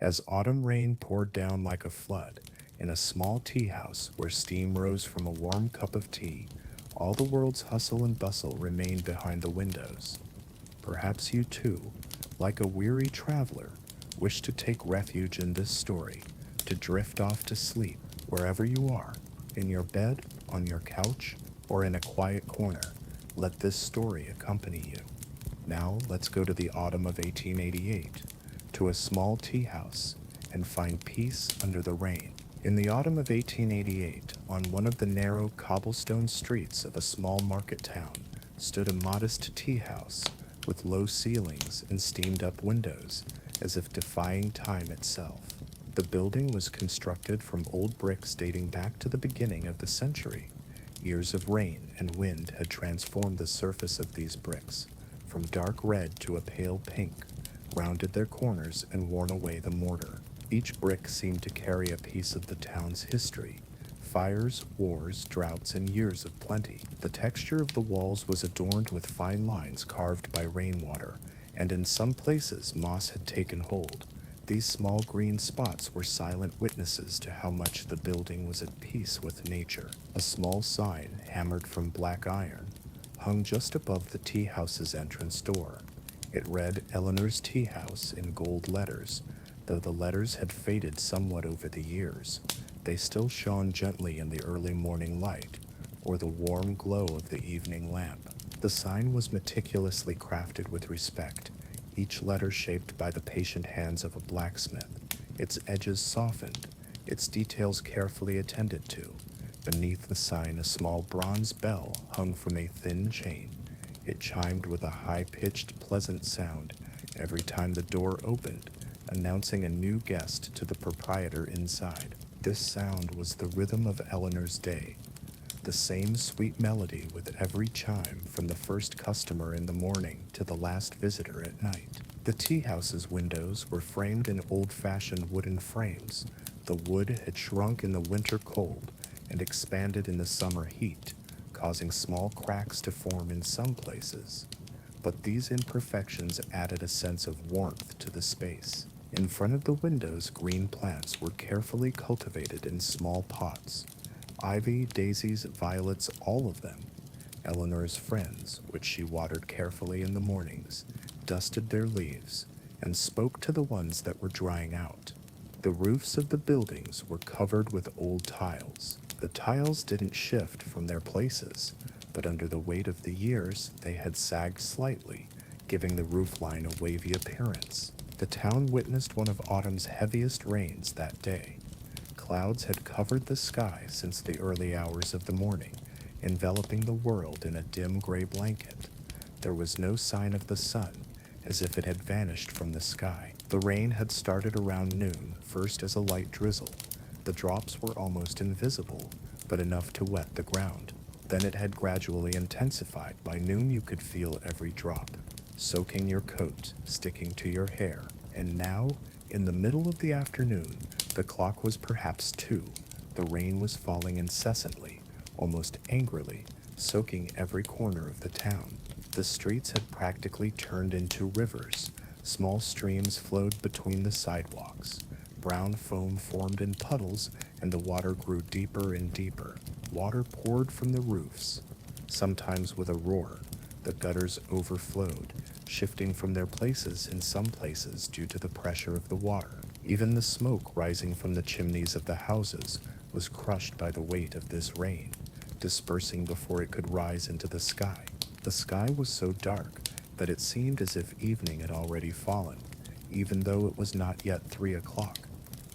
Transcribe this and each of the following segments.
As autumn rain poured down like a flood, in a small tea house where steam rose from a warm cup of tea, all the world's hustle and bustle remained behind the windows. Perhaps you too, like a weary traveler, wish to take refuge in this story, to drift off to sleep wherever you are, in your bed, on your couch, or in a quiet corner. Let this story accompany you. Now let's go to the autumn of 1888, to a small tea house, and find peace under the rain. In the autumn of 1888, on one of the narrow cobblestone streets of a small market town, stood a modest tea house with low ceilings and steamed up windows, as if defying time itself. The building was constructed from old bricks dating back to the beginning of the century. Years of rain and wind had transformed the surface of these bricks, from dark red to a pale pink, rounded their corners and worn away the mortar. Each brick seemed to carry a piece of the town's history: fires, wars, droughts, and years of plenty. The texture of the walls was adorned with fine lines carved by rainwater, and in some places moss had taken hold. These small green spots were silent witnesses to how much the building was at peace with nature. A small sign, hammered from black iron, hung just above the tea house's entrance door. It read Eleanor's Tea House in gold letters, though the letters had faded somewhat over the years. They still shone gently in the early morning light, or the warm glow of the evening lamp. The sign was meticulously crafted with respect, each letter shaped by the patient hands of a blacksmith, its edges softened, its details carefully attended to. Beneath the sign, a small bronze bell hung from a thin chain. It chimed with a high-pitched, pleasant sound every time the door opened, announcing a new guest to the proprietor inside. This sound was the rhythm of Eleanor's day, the same sweet melody with every chime, from the first customer in the morning to the last visitor at night. The tea house's windows were framed in old-fashioned wooden frames. The wood had shrunk in the winter cold and expanded in the summer heat, causing small cracks to form in some places. But these imperfections added a sense of warmth to the space. In front of the windows, green plants were carefully cultivated in small pots. Ivy, daisies, violets, all of them. Eleanor's friends, which she watered carefully in the mornings, dusted their leaves, and spoke to the ones that were drying out. The roofs of the buildings were covered with old tiles. The tiles didn't shift from their places, but under the weight of the years, they had sagged slightly, giving the roofline a wavy appearance. The town witnessed one of autumn's heaviest rains that day. Clouds had covered the sky since the early hours of the morning, enveloping the world in a dim gray blanket. There was no sign of the sun, as if it had vanished from the sky. The rain had started around noon, first as a light drizzle. The drops were almost invisible, but enough to wet the ground. Then it had gradually intensified. By noon you could feel every drop, soaking your coat, sticking to your hair. And now, in the middle of the afternoon, the clock was perhaps 2. The rain was falling incessantly, almost angrily, soaking every corner of the town. The streets had practically turned into rivers. Small streams flowed between the sidewalks. Brown foam formed in puddles, and the water grew deeper and deeper. Water poured from the roofs, sometimes with a roar. The gutters overflowed, shifting from their places in some places due to the pressure of the water. Even the smoke rising from the chimneys of the houses was crushed by the weight of this rain, dispersing before it could rise into the sky. The sky was so dark that it seemed as if evening had already fallen, even though it was not yet 3 o'clock.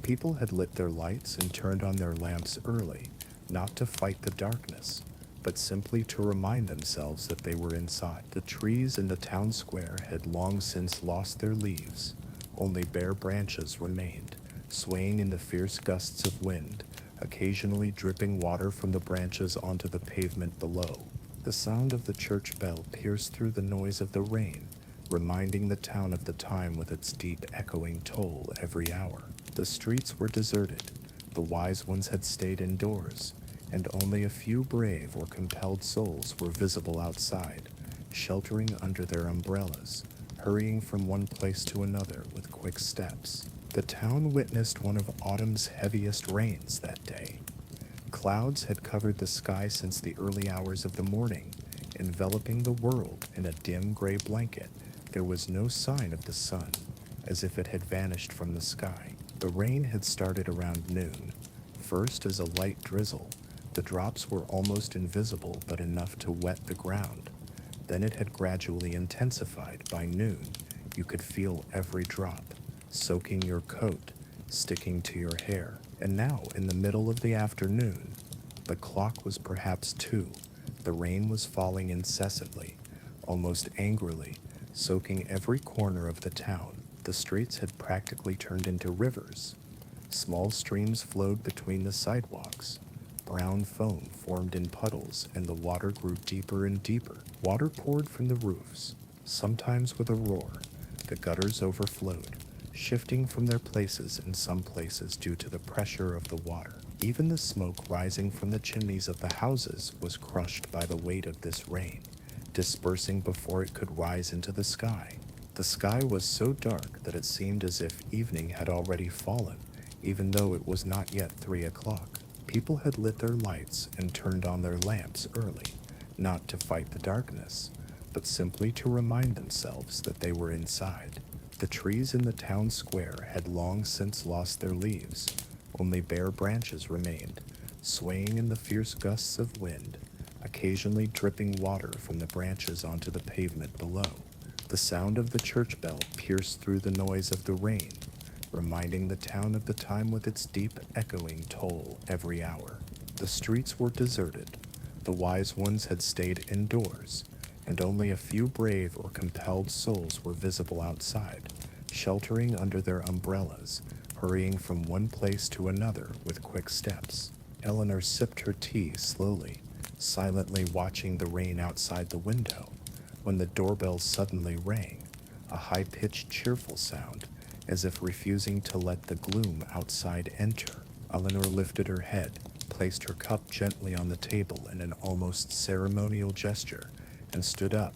People had lit their lights and turned on their lamps early, not to fight the darkness, but simply to remind themselves that they were inside. The trees in the town square had long since lost their leaves. Only bare branches remained, swaying in the fierce gusts of wind, occasionally dripping water from the branches onto the pavement below. The sound of the church bell pierced through the noise of the rain, reminding the town of the time with its deep echoing toll every hour. The streets were deserted. The wise ones had stayed indoors, and only a few brave or compelled souls were visible outside, sheltering under their umbrellas, hurrying from one place to another with quick steps. The town witnessed one of autumn's heaviest rains that day. Clouds had covered the sky since the early hours of the morning, enveloping the world in a dim gray blanket. There was no sign of the sun, as if it had vanished from the sky. The rain had started around noon, first as a light drizzle. The drops were almost invisible but enough to wet the ground. Then it had gradually intensified. By noon, you could feel every drop, soaking your coat, sticking to your hair. And now, in the middle of the afternoon, the clock was perhaps 2. The rain was falling incessantly, almost angrily, soaking every corner of the town. The streets had practically turned into rivers. Small streams flowed between the sidewalks. Brown foam formed in puddles, and the water grew deeper and deeper. Water poured from the roofs, sometimes with a roar. The gutters overflowed, shifting from their places in some places due to the pressure of the water. Even the smoke rising from the chimneys of the houses was crushed by the weight of this rain, dispersing before it could rise into the sky. The sky was so dark that it seemed as if evening had already fallen, even though it was not yet 3 o'clock. People had lit their lights and turned on their lamps early, not to fight the darkness, but simply to remind themselves that they were inside. The trees in the town square had long since lost their leaves. Only bare branches remained, swaying in the fierce gusts of wind, occasionally dripping water from the branches onto the pavement below. The sound of the church bell pierced through the noise of the rain, reminding the town of the time with its deep, echoing toll every hour. The streets were deserted. The wise ones had stayed indoors, and only a few brave or compelled souls were visible outside, sheltering under their umbrellas, hurrying from one place to another with quick steps. Eleanor sipped her tea slowly, silently watching the rain outside the window, when the doorbell suddenly rang, a high-pitched, cheerful sound, as if refusing to let the gloom outside enter. Eleanor lifted her head, placed her cup gently on the table in an almost ceremonial gesture, and stood up.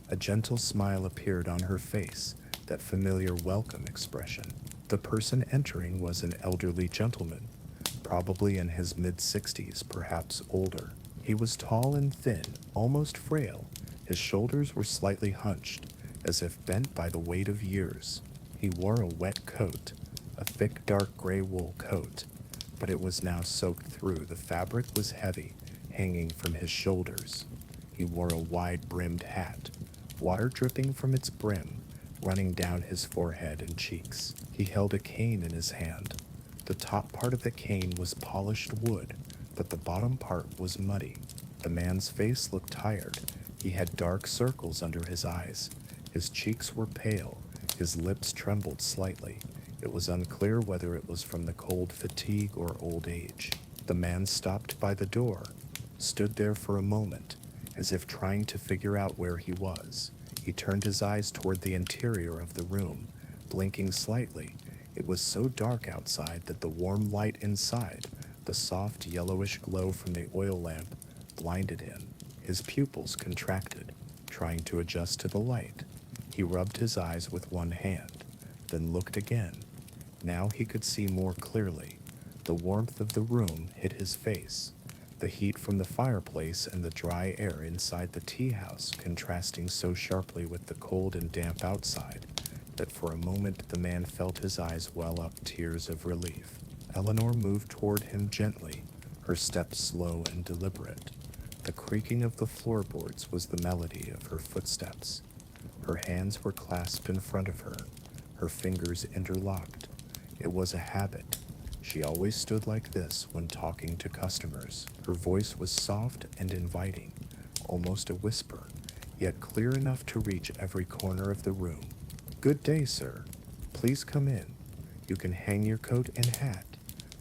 A gentle smile appeared on her face, that familiar welcome expression. The person entering was an elderly gentleman, probably in his mid-60s, perhaps older. He was tall and thin, almost frail. His shoulders were slightly hunched, as if bent by the weight of years. He wore a wet coat, a thick dark gray wool coat, but it was now soaked through. The fabric was heavy, hanging from his shoulders. He wore a wide-brimmed hat, water dripping from its brim, running down his forehead and cheeks. He held a cane in his hand. The top part of the cane was polished wood, but the bottom part was muddy. The man's face looked tired. He had dark circles under his eyes. His cheeks were pale. His lips trembled slightly. It was unclear whether it was from the cold fatigue or old age. The man stopped by the door, stood there for a moment, as if trying to figure out where he was. He turned his eyes toward the interior of the room, blinking slightly. It was so dark outside that the warm light inside, the soft yellowish glow from the oil lamp, blinded him. His pupils contracted, trying to adjust to the light. He rubbed his eyes with one hand, then looked again. Now he could see more clearly. The warmth of the room hid his face, the heat from the fireplace and the dry air inside the tea house contrasting so sharply with the cold and damp outside that for a moment the man felt his eyes well up tears of relief. Eleanor moved toward him gently, her steps slow and deliberate. The creaking of the floorboards was the melody of her footsteps. Her hands were clasped in front of her, her fingers interlocked. It was a habit. She always stood like this when talking to customers. Her voice was soft and inviting, almost a whisper, yet clear enough to reach every corner of the room. "Good day, sir. Please come in. You can hang your coat and hat.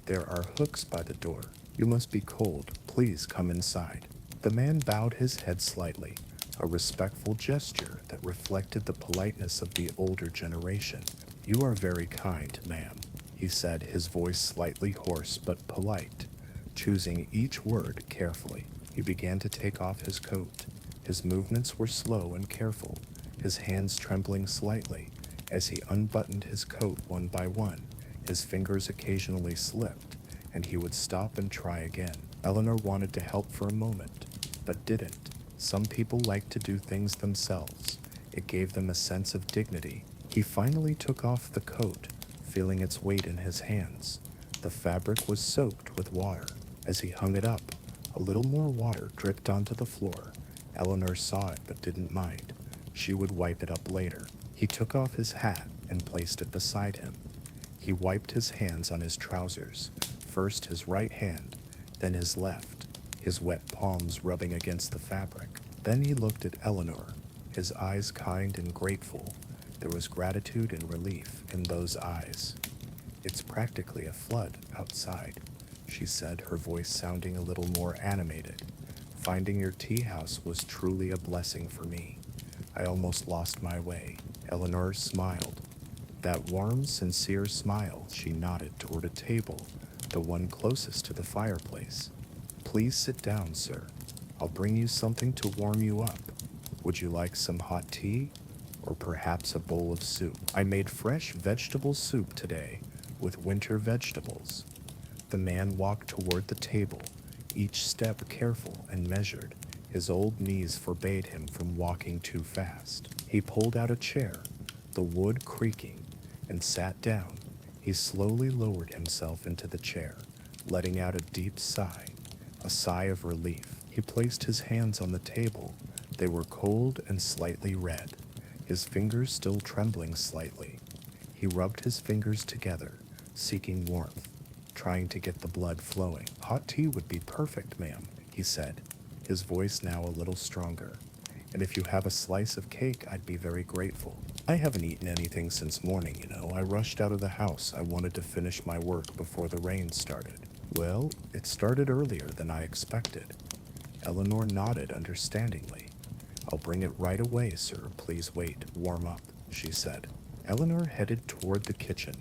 There are hooks by the door. You must be cold. Please come inside." The man bowed his head slightly, a respectful gesture that reflected the politeness of the older generation. "You are very kind, ma'am," he said, his voice slightly hoarse but polite, choosing each word carefully. He began to take off his coat. His movements were slow and careful, his hands trembling slightly as he unbuttoned his coat one by one, His fingers occasionally slipped, and he would stop and try again. Eleanor wanted to help for a moment, but didn't. Some people like to do things themselves. It gave them a sense of dignity. He finally took off the coat, feeling its weight in his hands. The fabric was soaked with water. As he hung it up, a little more water dripped onto the floor. Eleanor saw it but didn't mind. She would wipe it up later. He took off his hat and placed it beside him. He wiped his hands on his trousers, first his right hand, then his left, his wet palms rubbing against the fabric. Then he looked at Eleanor, his eyes kind and grateful. There was gratitude and relief in those eyes. "It's practically a flood outside," she said, her voice sounding a little more animated. "Finding your tea house was truly a blessing for me. I almost lost my way." Eleanor smiled. That warm, sincere smile. She nodded toward a table, the one closest to the fireplace. "Please sit down, sir. I'll bring you something to warm you up. Would you like some hot tea? Or perhaps a bowl of soup? I made fresh vegetable soup today, with winter vegetables." The man walked toward the table, each step careful and measured. His old knees forbade him from walking too fast. He pulled out a chair, the wood creaking, and sat down. He slowly lowered himself into the chair, letting out a deep sigh, a sigh of relief. He placed his hands on the table. They were cold and slightly red, his fingers still trembling slightly. He rubbed his fingers together, seeking warmth, trying to get the blood flowing. "Hot tea would be perfect, ma'am," he said, his voice now a little stronger. "And if you have a slice of cake, I'd be very grateful. I haven't eaten anything since morning, you know. I rushed out of the house. I wanted to finish my work before the rain started." "Well, it started earlier than I expected." Eleanor nodded understandingly. "I'll bring it right away, sir. Please wait. Warm up," she said. Eleanor headed toward the kitchen.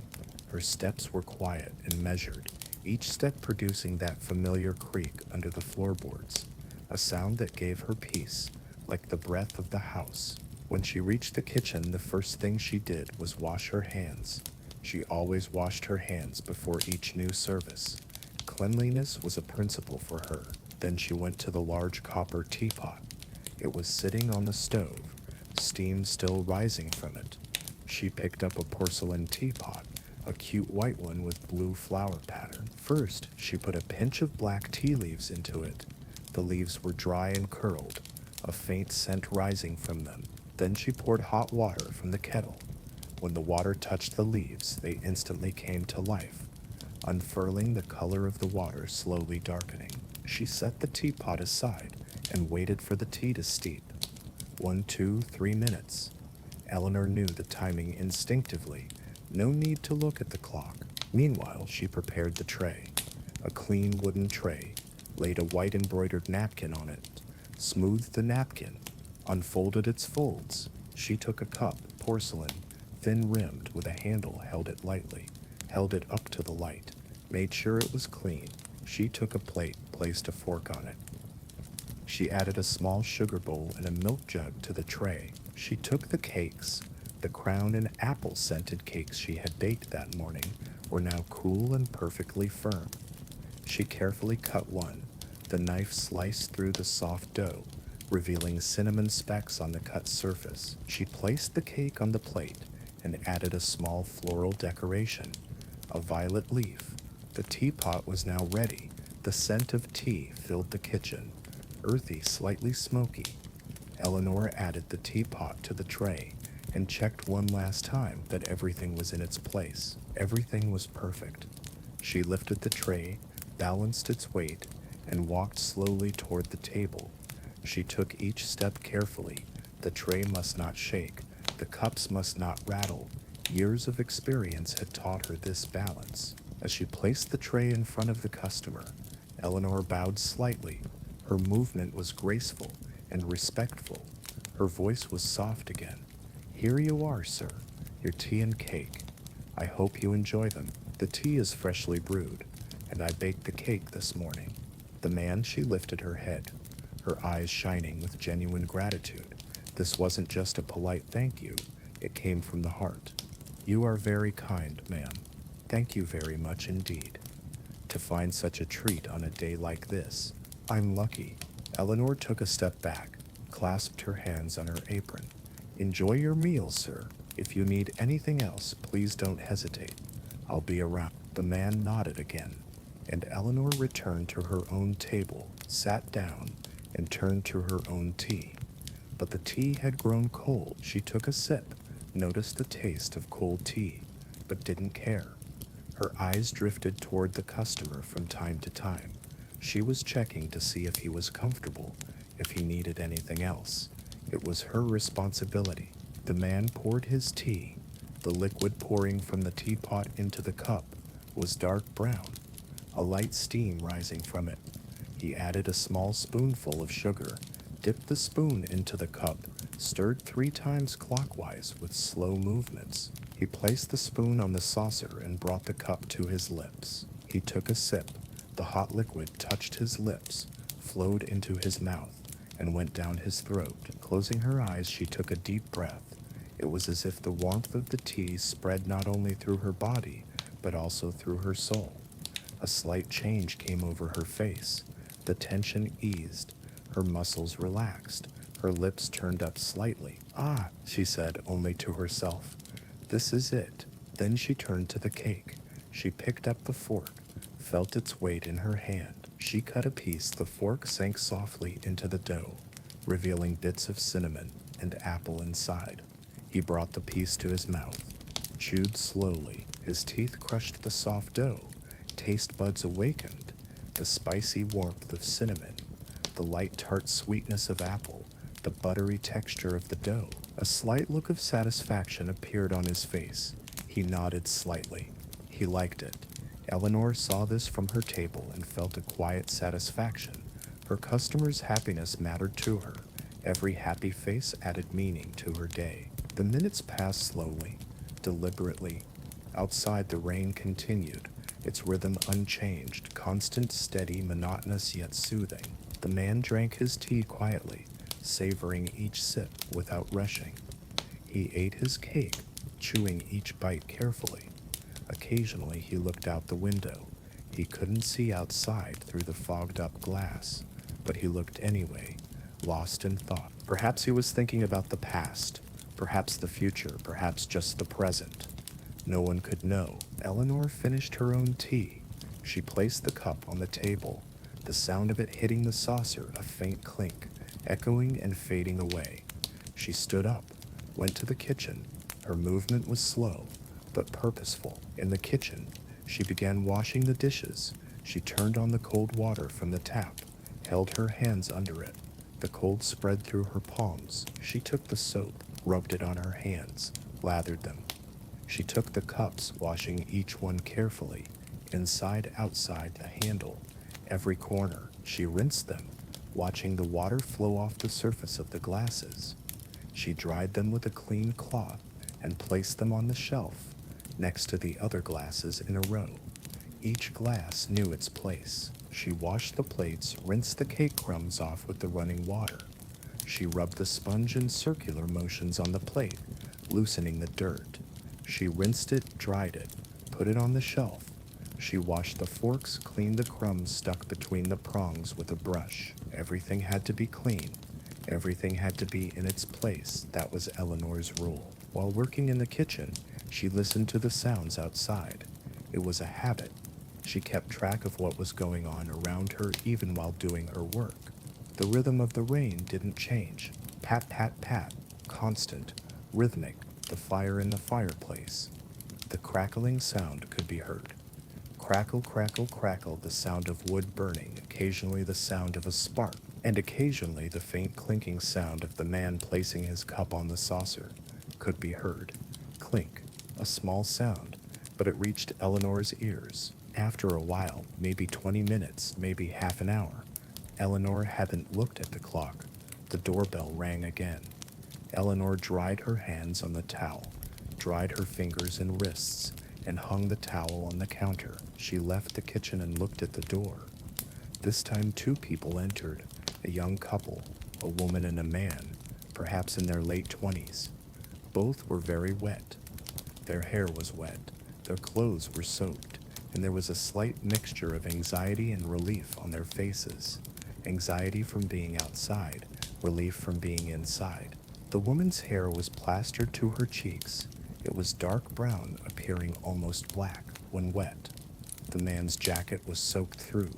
Her steps were quiet and measured, each step producing that familiar creak under the floorboards, a sound that gave her peace, like the breath of the house. When she reached the kitchen, the first thing she did was wash her hands. She always washed her hands before each new service. Cleanliness was a principle for her. Then she went to the large copper teapot. It was sitting on the stove, steam still rising from it. She picked up a porcelain teapot, a cute white one with blue flower pattern. First, she put a pinch of black tea leaves into it. The leaves were dry and curled, a faint scent rising from them. Then she poured hot water from the kettle. When the water touched the leaves, they instantly came to life, unfurling, the color of the water slowly darkening. She set the teapot aside and waited for the tea to steep. 1, 2, 3 minutes. Eleanor knew the timing instinctively. No need to look at the clock. Meanwhile, she prepared the tray. A clean wooden tray, laid a white embroidered napkin on it, smoothed the napkin, unfolded its folds. She took a cup, porcelain, thin-rimmed with a handle, held it lightly, held it up to the light, made sure it was clean. She took a plate, placed a fork on it. She added a small sugar bowl and a milk jug to the tray. She took the cakes. The crown and apple-scented cakes she had baked that morning were now cool and perfectly firm. She carefully cut one. The knife sliced through the soft dough, revealing cinnamon specks on the cut surface. She placed the cake on the plate and added a small floral decoration, a violet leaf. The teapot was now ready. The scent of tea filled the kitchen, earthy, slightly smoky. Eleanor added the teapot to the tray and checked one last time that everything was in its place. Everything was perfect. She lifted the tray, balanced its weight, and walked slowly toward the table. She took each step carefully. The tray must not shake. The cups must not rattle. Years of experience had taught her this balance. As she placed the tray in front of the customer, Eleanor bowed slightly. Her movement was graceful and respectful. Her voice was soft again. "Here you are, sir, your tea and cake. I hope you enjoy them. The tea is freshly brewed, and I baked the cake this morning." She lifted her head, her eyes shining with genuine gratitude. This wasn't just a polite thank you, it came from the heart. "You are very kind, ma'am." Thank you very much indeed. To find such a treat on a day like this, I'm lucky. Eleanor took a step back, clasped her hands on her apron. Enjoy your meal, sir. If you need anything else, please don't hesitate. I'll be around. The man nodded again, and Eleanor returned to her own table, sat down, and turned to her own tea. But the tea had grown cold. She took a sip, noticed the taste of cold tea, but didn't care. Her eyes drifted toward the customer from time to time. She was checking to see if he was comfortable, if he needed anything else. It was her responsibility. The man poured his tea. The liquid pouring from the teapot into the cup was dark brown, a light steam rising from it. He added a small spoonful of sugar, dipped the spoon into the cup, stirred 3 times clockwise with slow movements. He placed the spoon on the saucer and brought the cup to his lips. He took a sip. The hot liquid touched his lips, flowed into his mouth, and went down his throat. Closing her eyes, she took a deep breath. It was as if the warmth of the tea spread not only through her body, but also through her soul. A slight change came over her face. The tension eased. Her muscles relaxed. Her lips turned up slightly. "Ah," she said, only to herself. "This is it." Then she turned to the cake. She picked up the fork, felt its weight in her hand. She cut a piece. The fork sank softly into the dough, revealing bits of cinnamon and apple inside. He brought the piece to his mouth, chewed slowly. His teeth crushed the soft dough. Taste buds awakened. The spicy warmth of cinnamon, the light tart sweetness of apple, the buttery texture of the dough. A slight look of satisfaction appeared on his face. He nodded slightly. He liked it. Eleanor saw this from her table and felt a quiet satisfaction. Her customers' happiness mattered to her. Every happy face added meaning to her day. The minutes passed slowly, deliberately. Outside, the rain continued, its rhythm unchanged, constant, steady, monotonous yet soothing. The man drank his tea quietly, savoring each sip without rushing. He ate his cake, chewing each bite carefully. Occasionally he looked out the window. He couldn't see outside through the fogged-up glass, but he looked anyway, lost in thought. Perhaps he was thinking about the past, perhaps the future, perhaps just the present. No one could know. Eleanor finished her own tea. She placed the cup on the table, the sound of it hitting the saucer a faint clink, echoing and fading away. She stood up, went to the kitchen. Her movement was slow, but purposeful. In the kitchen, she began washing the dishes. She turned on the cold water from the tap, held her hands under it. The cold spread through her palms. She took the soap, rubbed it on her hands, lathered them. She took the cups, washing each one carefully, inside, outside, the handle, every corner. She rinsed them, watching the water flow off the surface of the glasses. She dried them with a clean cloth and placed them on the shelf, next to the other glasses in a row. Each glass knew its place. She washed the plates, rinsed the cake crumbs off with the running water. She rubbed the sponge in circular motions on the plate, loosening the dirt. She rinsed it, dried it, put it on the shelf. She washed the forks, cleaned the crumbs stuck between the prongs with a brush. Everything had to be clean. Everything had to be in its place. That was Eleanor's rule. While working in the kitchen, she listened to the sounds outside. It was a habit. She kept track of what was going on around her even while doing her work. The rhythm of the rain didn't change. Pat, pat, pat. Constant. Rhythmic. The fire in the fireplace. The crackling sound could be heard. Crackle, crackle, crackle, the sound of wood burning, occasionally the sound of a spark, and occasionally the faint clinking sound of the man placing his cup on the saucer could be heard. Clink, a small sound, but it reached Eleanor's ears. After a while, maybe 20 minutes, maybe half an hour, Eleanor hadn't looked at the clock. The doorbell rang again. Eleanor dried her hands on the towel, dried her fingers and wrists, and hung the towel on the counter. She left the kitchen and looked at the door. This time 2 people entered, a young couple, a woman and a man, perhaps in their late 20s. Both were very wet. Their hair was wet. Their clothes were soaked, and there was a slight mixture of anxiety and relief on their faces. Anxiety from being outside, relief from being inside. The woman's hair was plastered to her cheeks. It was dark brown, appearing almost black when wet. The man's jacket was soaked through.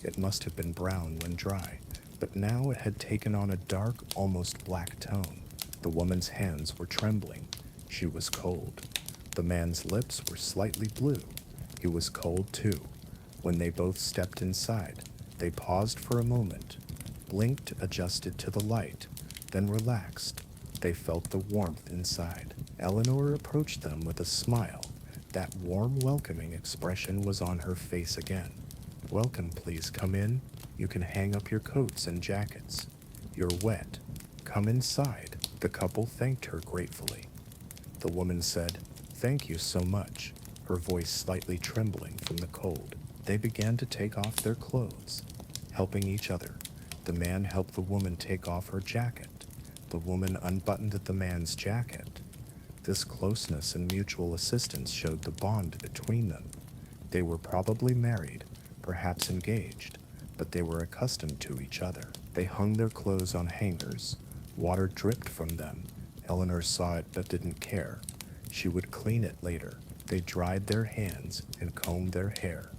It must have been brown when dry, but now it had taken on a dark, almost black tone. The woman's hands were trembling. She was cold. The man's lips were slightly blue. He was cold too. When they both stepped inside, they paused for a moment, blinked, adjusted to the light, then relaxed. They felt the warmth inside. Eleanor approached them with a smile. That warm, welcoming expression was on her face again. "Welcome, please come in. You can hang up your coats and jackets. You're wet. Come inside." The couple thanked her gratefully. The woman said, "Thank you so much," her voice slightly trembling from the cold. They began to take off their clothes, helping each other. The man helped the woman take off her jacket. The woman unbuttoned the man's jacket. This closeness and mutual assistance showed the bond between them. They were probably married, perhaps engaged, but they were accustomed to each other. They hung their clothes on hangers. Water dripped from them. Eleanor saw it but didn't care. She would clean it later. They dried their hands and combed their hair.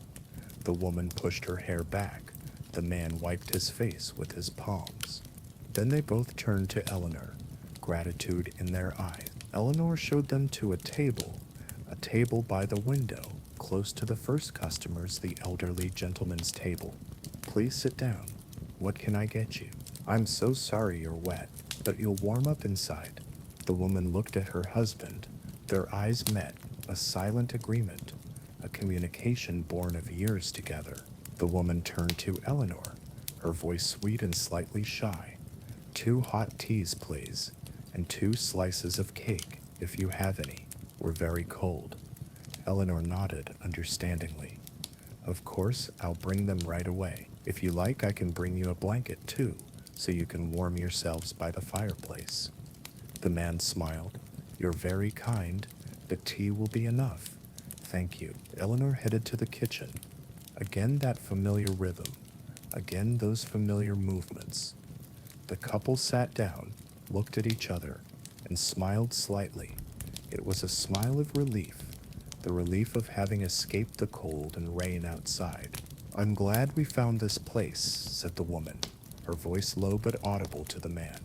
The woman pushed her hair back. The man wiped his face with his palms. Then they both turned to Eleanor, gratitude in their eyes. Eleanor showed them to a table by the window, close to the first customers, the elderly gentleman's table. "Please sit down. What can I get you?" "I'm so sorry you're wet, but you'll warm up inside." The woman looked at her husband. Their eyes met, a silent agreement, a communication born of years together. The woman turned to Eleanor, her voice sweet and slightly shy. "2 hot teas, please, and 2 slices of cake, if you have any. We're very cold." Eleanor nodded understandingly. "Of course, I'll bring them right away. If you like, I can bring you a blanket too, so you can warm yourselves by the fireplace." The man smiled. "You're very kind, but tea will be enough. Thank you." Eleanor headed to the kitchen. Again that familiar rhythm. Again those familiar movements. The couple sat down, looked at each other, and smiled slightly. It was a smile of relief, the relief of having escaped the cold and rain outside. "I'm glad we found this place," said the woman, her voice low but audible to the man.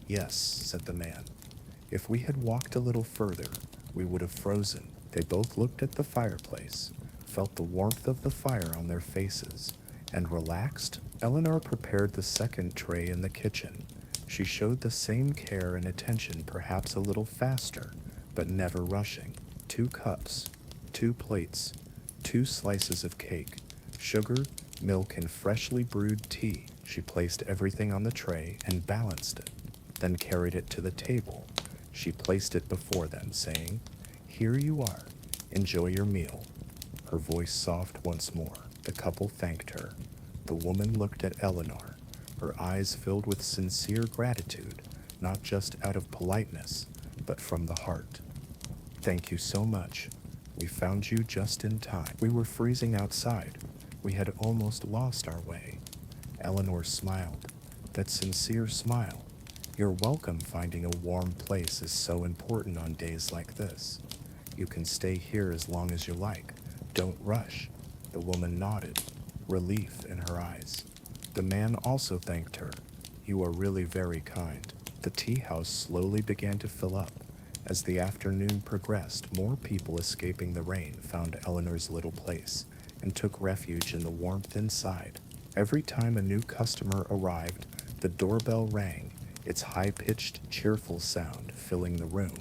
"Yes," said the man. "If we had walked a little further, we would have frozen." They both looked at the fireplace, felt the warmth of the fire on their faces, and relaxed. Eleanor prepared the second tray in the kitchen. She showed the same care and attention, perhaps a little faster, but never rushing. 2 cups, 2 plates, 2 slices of cake, sugar, milk, and freshly brewed tea. She placed everything on the tray and balanced it, then carried it to the table. She placed it before them, saying, "Here you are. Enjoy your meal." Her voice soft once more. The couple thanked her. The woman looked at Eleanor, her eyes filled with sincere gratitude, not just out of politeness, but from the heart. "Thank you so much. We found you just in time. We were freezing outside. We had almost lost our way." Eleanor smiled, that sincere smile. "You're welcome. Finding a warm place is so important on days like this. You can stay here as long as you like. Don't rush." The woman nodded, relief in her eyes. The man also thanked her. "You are really very kind." The tea house slowly began to fill up. As the afternoon progressed, more people escaping the rain found Eleanor's little place and took refuge in the warmth inside. Every time a new customer arrived, the doorbell rang, its high-pitched, cheerful sound filling the room.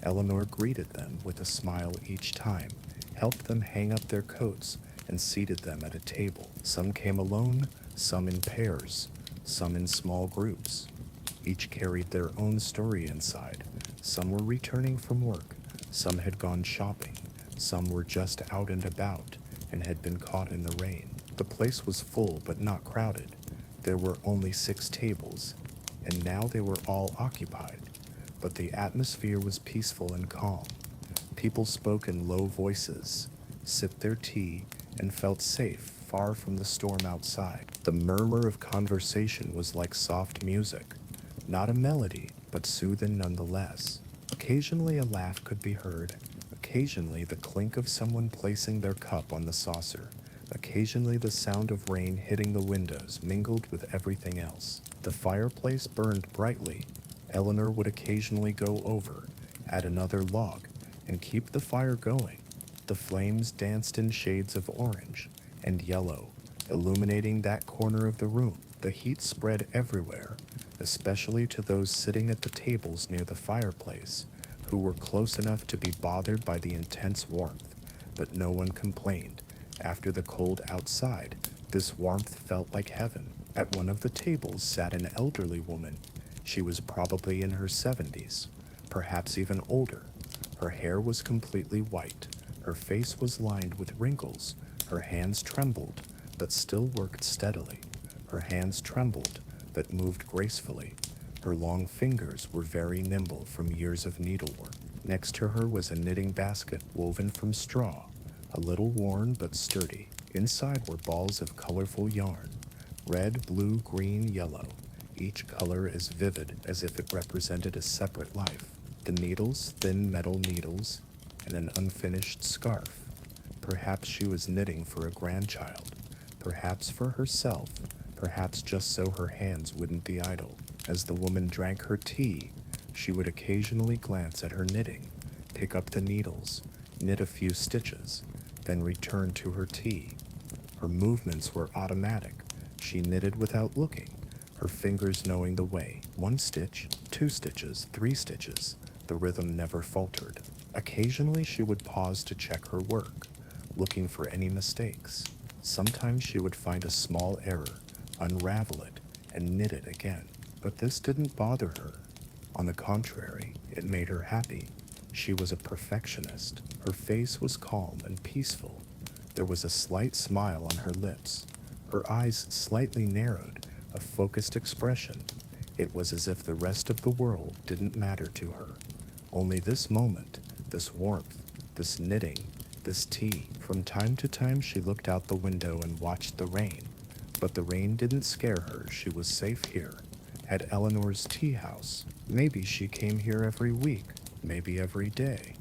Eleanor greeted them with a smile each time, helped them hang up their coats, and seated them at a table. Some came alone, some in pairs, some in small groups. Each carried their own story inside. Some were returning from work, some had gone shopping, some were just out and about and had been caught in the rain. The place was full but not crowded. There were only 6 tables, and now they were all occupied. But the atmosphere was peaceful and calm. People spoke in low voices, sipped their tea, and felt safe far from the storm outside. The murmur of conversation was like soft music, not a melody, but soothing nonetheless. Occasionally a laugh could be heard, occasionally the clink of someone placing their cup on the saucer, occasionally the sound of rain hitting the windows mingled with everything else. The fireplace burned brightly. Eleanor would occasionally go over, add another log, and keep the fire going. The flames danced in shades of orange and yellow, illuminating that corner of the room. The heat spread everywhere, especially to those sitting at the tables near the fireplace, who were close enough to be bothered by the intense warmth, but no one complained. After the cold outside, this warmth felt like heaven. At one of the tables sat an elderly woman. She was probably in her 70s, perhaps even older. Her hair was completely white. Her face was lined with wrinkles. Her hands trembled, but still worked steadily. Her hands trembled, but moved gracefully. Her long fingers were very nimble from years of needlework. Next to her was a knitting basket woven from straw, a little worn but sturdy. Inside were balls of colorful yarn, red, blue, green, yellow, each color as vivid as if it represented a separate life. The needles, thin metal needles, and an unfinished scarf. Perhaps she was knitting for a grandchild, perhaps for herself, perhaps just so her hands wouldn't be idle. As the woman drank her tea, she would occasionally glance at her knitting, pick up the needles, knit a few stitches, then return to her tea. Her movements were automatic. She knitted without looking, her fingers knowing the way. 1 stitch, 2 stitches, 3 stitches. The rhythm never faltered. Occasionally she would pause to check her work, looking for any mistakes. Sometimes she would find a small error, unravel it, and knit it again. But this didn't bother her. On the contrary, it made her happy. She was a perfectionist. Her face was calm and peaceful. There was a slight smile on her lips. Her eyes slightly narrowed, a focused expression. It was as if the rest of the world didn't matter to her. Only this moment, this warmth, this knitting, this tea. From time to time she looked out the window and watched the rain. But the rain didn't scare her. She was safe here, at Eleanor's tea house. Maybe she came here every week, maybe every day.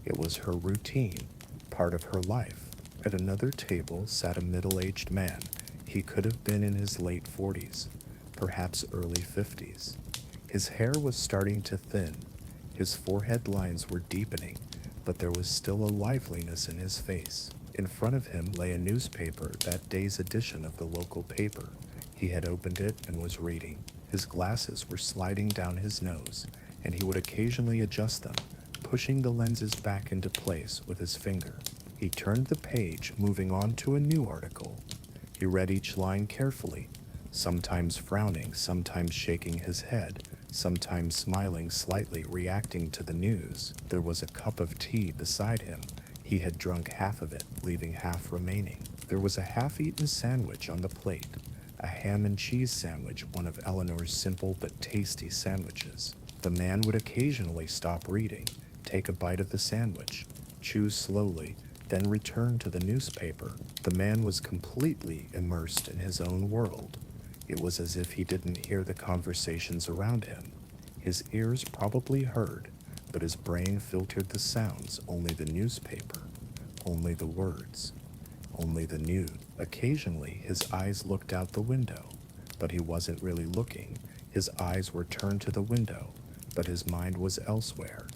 It was her routine, part of her life. At another table sat a middle-aged man. He could have been in his late 40s, perhaps early 50s. His hair was starting to thin. His forehead lines were deepening, but there was still a liveliness in his face. In front of him lay a newspaper, that day's edition of the local paper. He had opened it and was reading. His glasses were sliding down his nose, and he would occasionally adjust them, pushing the lenses back into place with his finger. He turned the page, moving on to a new article. He read each line carefully, sometimes frowning, sometimes shaking his head, sometimes smiling slightly, reacting to the news. There was a cup of tea beside him. He had drunk half of it, leaving half remaining. There was a half-eaten sandwich on the plate, a ham and cheese sandwich, one of Eleanor's simple but tasty sandwiches. The man would occasionally stop reading, take a bite of the sandwich, chew slowly, then return to the newspaper. The man was completely immersed in his own world. It was as if he didn't hear the conversations around him. His ears probably heard, but his brain filtered the sounds, only the newspaper, only the words, only the news. Occasionally, his eyes looked out the window, but he wasn't really looking. His eyes were turned to the window, but his mind was elsewhere.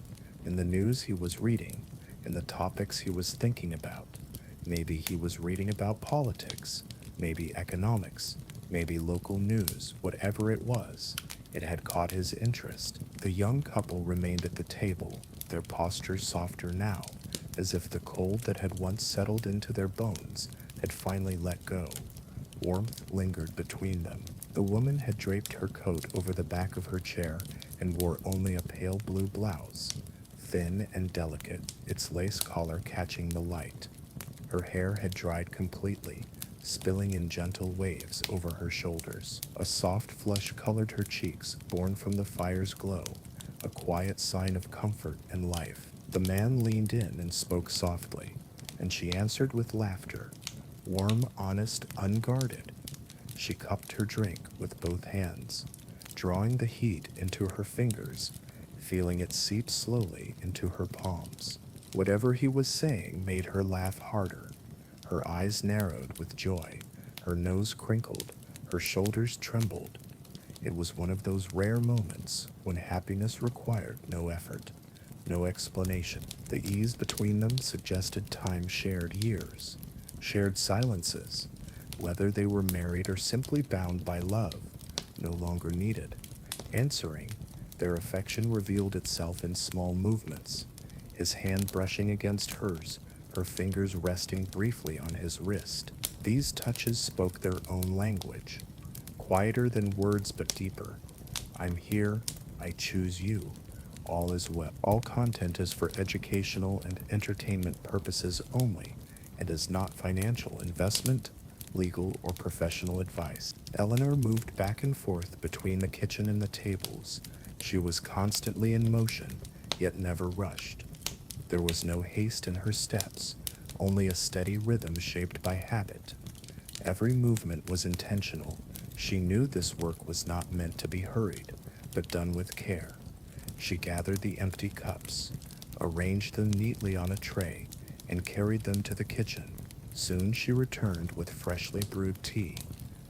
In the news he was reading, in the topics he was thinking about. Maybe he was reading about politics, maybe economics, maybe local news. Whatever it was, it had caught his interest. The young couple remained at the table, their posture softer now, as if the cold that had once settled into their bones had finally let go. Warmth lingered between them. The woman had draped her coat over the back of her chair and wore only a pale blue blouse, thin and delicate, its lace collar catching the light. Her hair had dried completely, spilling in gentle waves over her shoulders. A soft flush colored her cheeks, born from the fire's glow, a quiet sign of comfort and life. The man leaned in and spoke softly, and she answered with laughter, warm, honest, unguarded. She cupped her drink with both hands, drawing the heat into her fingers, feeling it seep slowly into her palms. Whatever he was saying made her laugh harder. Her eyes narrowed with joy, her nose crinkled, her shoulders trembled. It was one of those rare moments when happiness required no effort, no explanation. The ease between them suggested time shared years, shared silences, whether they were married or simply bound by love, no longer needed. Answering, their affection revealed itself in small movements, his hand brushing against hers, her fingers resting briefly on his wrist. These touches spoke their own language, quieter than words but deeper. I'm here, I choose you. All is well. All content is for educational and entertainment purposes only, and is not financial investment, legal, or professional advice. Eleanor moved back and forth between the kitchen and the tables. She was constantly in motion, yet never rushed. There was no haste in her steps, only a steady rhythm shaped by habit. Every movement was intentional. She knew this work was not meant to be hurried, but done with care. She gathered the empty cups, arranged them neatly on a tray, and carried them to the kitchen. Soon she returned with freshly brewed tea,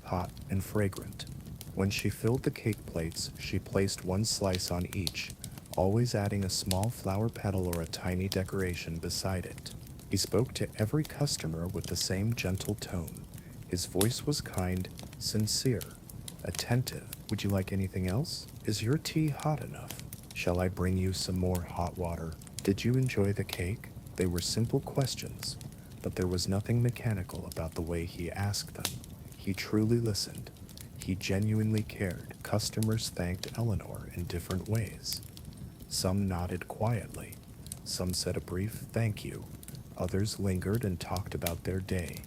hot and fragrant. When she filled the cake plates, she placed one slice on each, always adding a small flower petal or a tiny decoration beside it. He spoke to every customer with the same gentle tone. His voice was kind, sincere, attentive. Would you like anything else? Is your tea hot enough? Shall I bring you some more hot water? Did you enjoy the cake? They were simple questions, but there was nothing mechanical about the way he asked them. He truly listened. He genuinely cared. Customers thanked Eleanor in different ways. Some nodded quietly. Some said a brief thank you. Others lingered and talked about their day,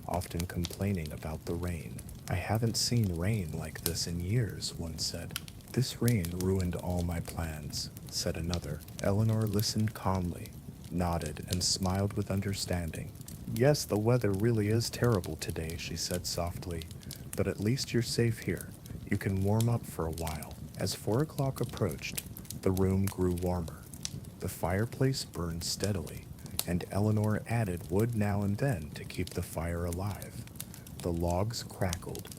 often complaining about the rain. I haven't seen rain like this in years, one said. This rain ruined all my plans, said another. Eleanor listened calmly, nodded, and smiled with understanding. Yes, the weather really is terrible today, she said softly, but at least you're safe here. You can warm up for a while. As 4 o'clock approached, the room grew warmer. The fireplace burned steadily, and Eleanor added wood now and then to keep the fire alive. The logs crackled,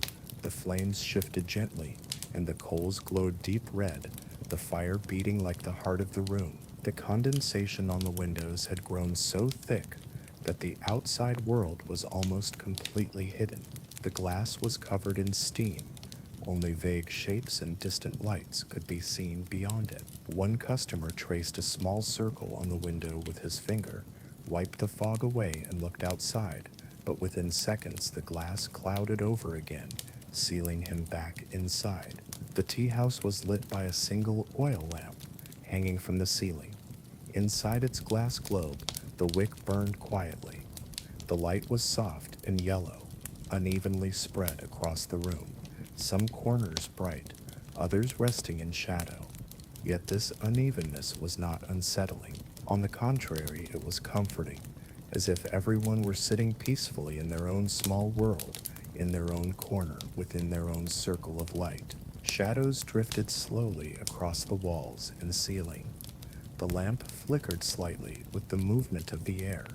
the flames shifted gently, and the coals glowed deep red, the fire beating like the heart of the room. The condensation on the windows had grown so thick that the outside world was almost completely hidden. The glass was covered in steam. Only vague shapes and distant lights could be seen beyond it. One customer traced a small circle on the window with his finger, wiped the fog away, and looked outside, but within seconds the glass clouded over again, sealing him back inside. The tea house was lit by a single oil lamp hanging from the ceiling. Inside its glass globe, the wick burned quietly. The light was soft and yellow, unevenly spread across the room, some corners bright, others resting in shadow. Yet this unevenness was not unsettling. On the contrary, it was comforting, as if everyone were sitting peacefully in their own small world, in their own corner, within their own circle of light. Shadows drifted slowly across the walls and ceiling. The lamp flickered slightly with the movement of the air,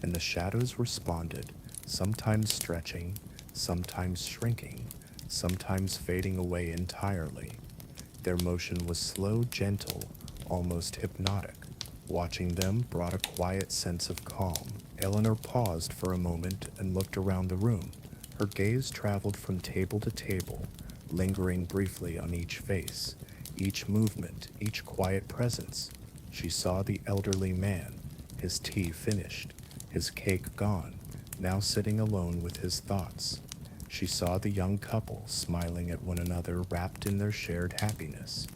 and the shadows responded, sometimes stretching, sometimes shrinking, sometimes fading away entirely. Their motion was slow, gentle, almost hypnotic. Watching them brought a quiet sense of calm. Eleanor paused for a moment and looked around the room. Her gaze traveled from table to table, lingering briefly on each face, each movement, each quiet presence. She saw the elderly man, his tea finished, his cake gone, now sitting alone with his thoughts. She saw the young couple smiling at one another, wrapped in their shared happiness.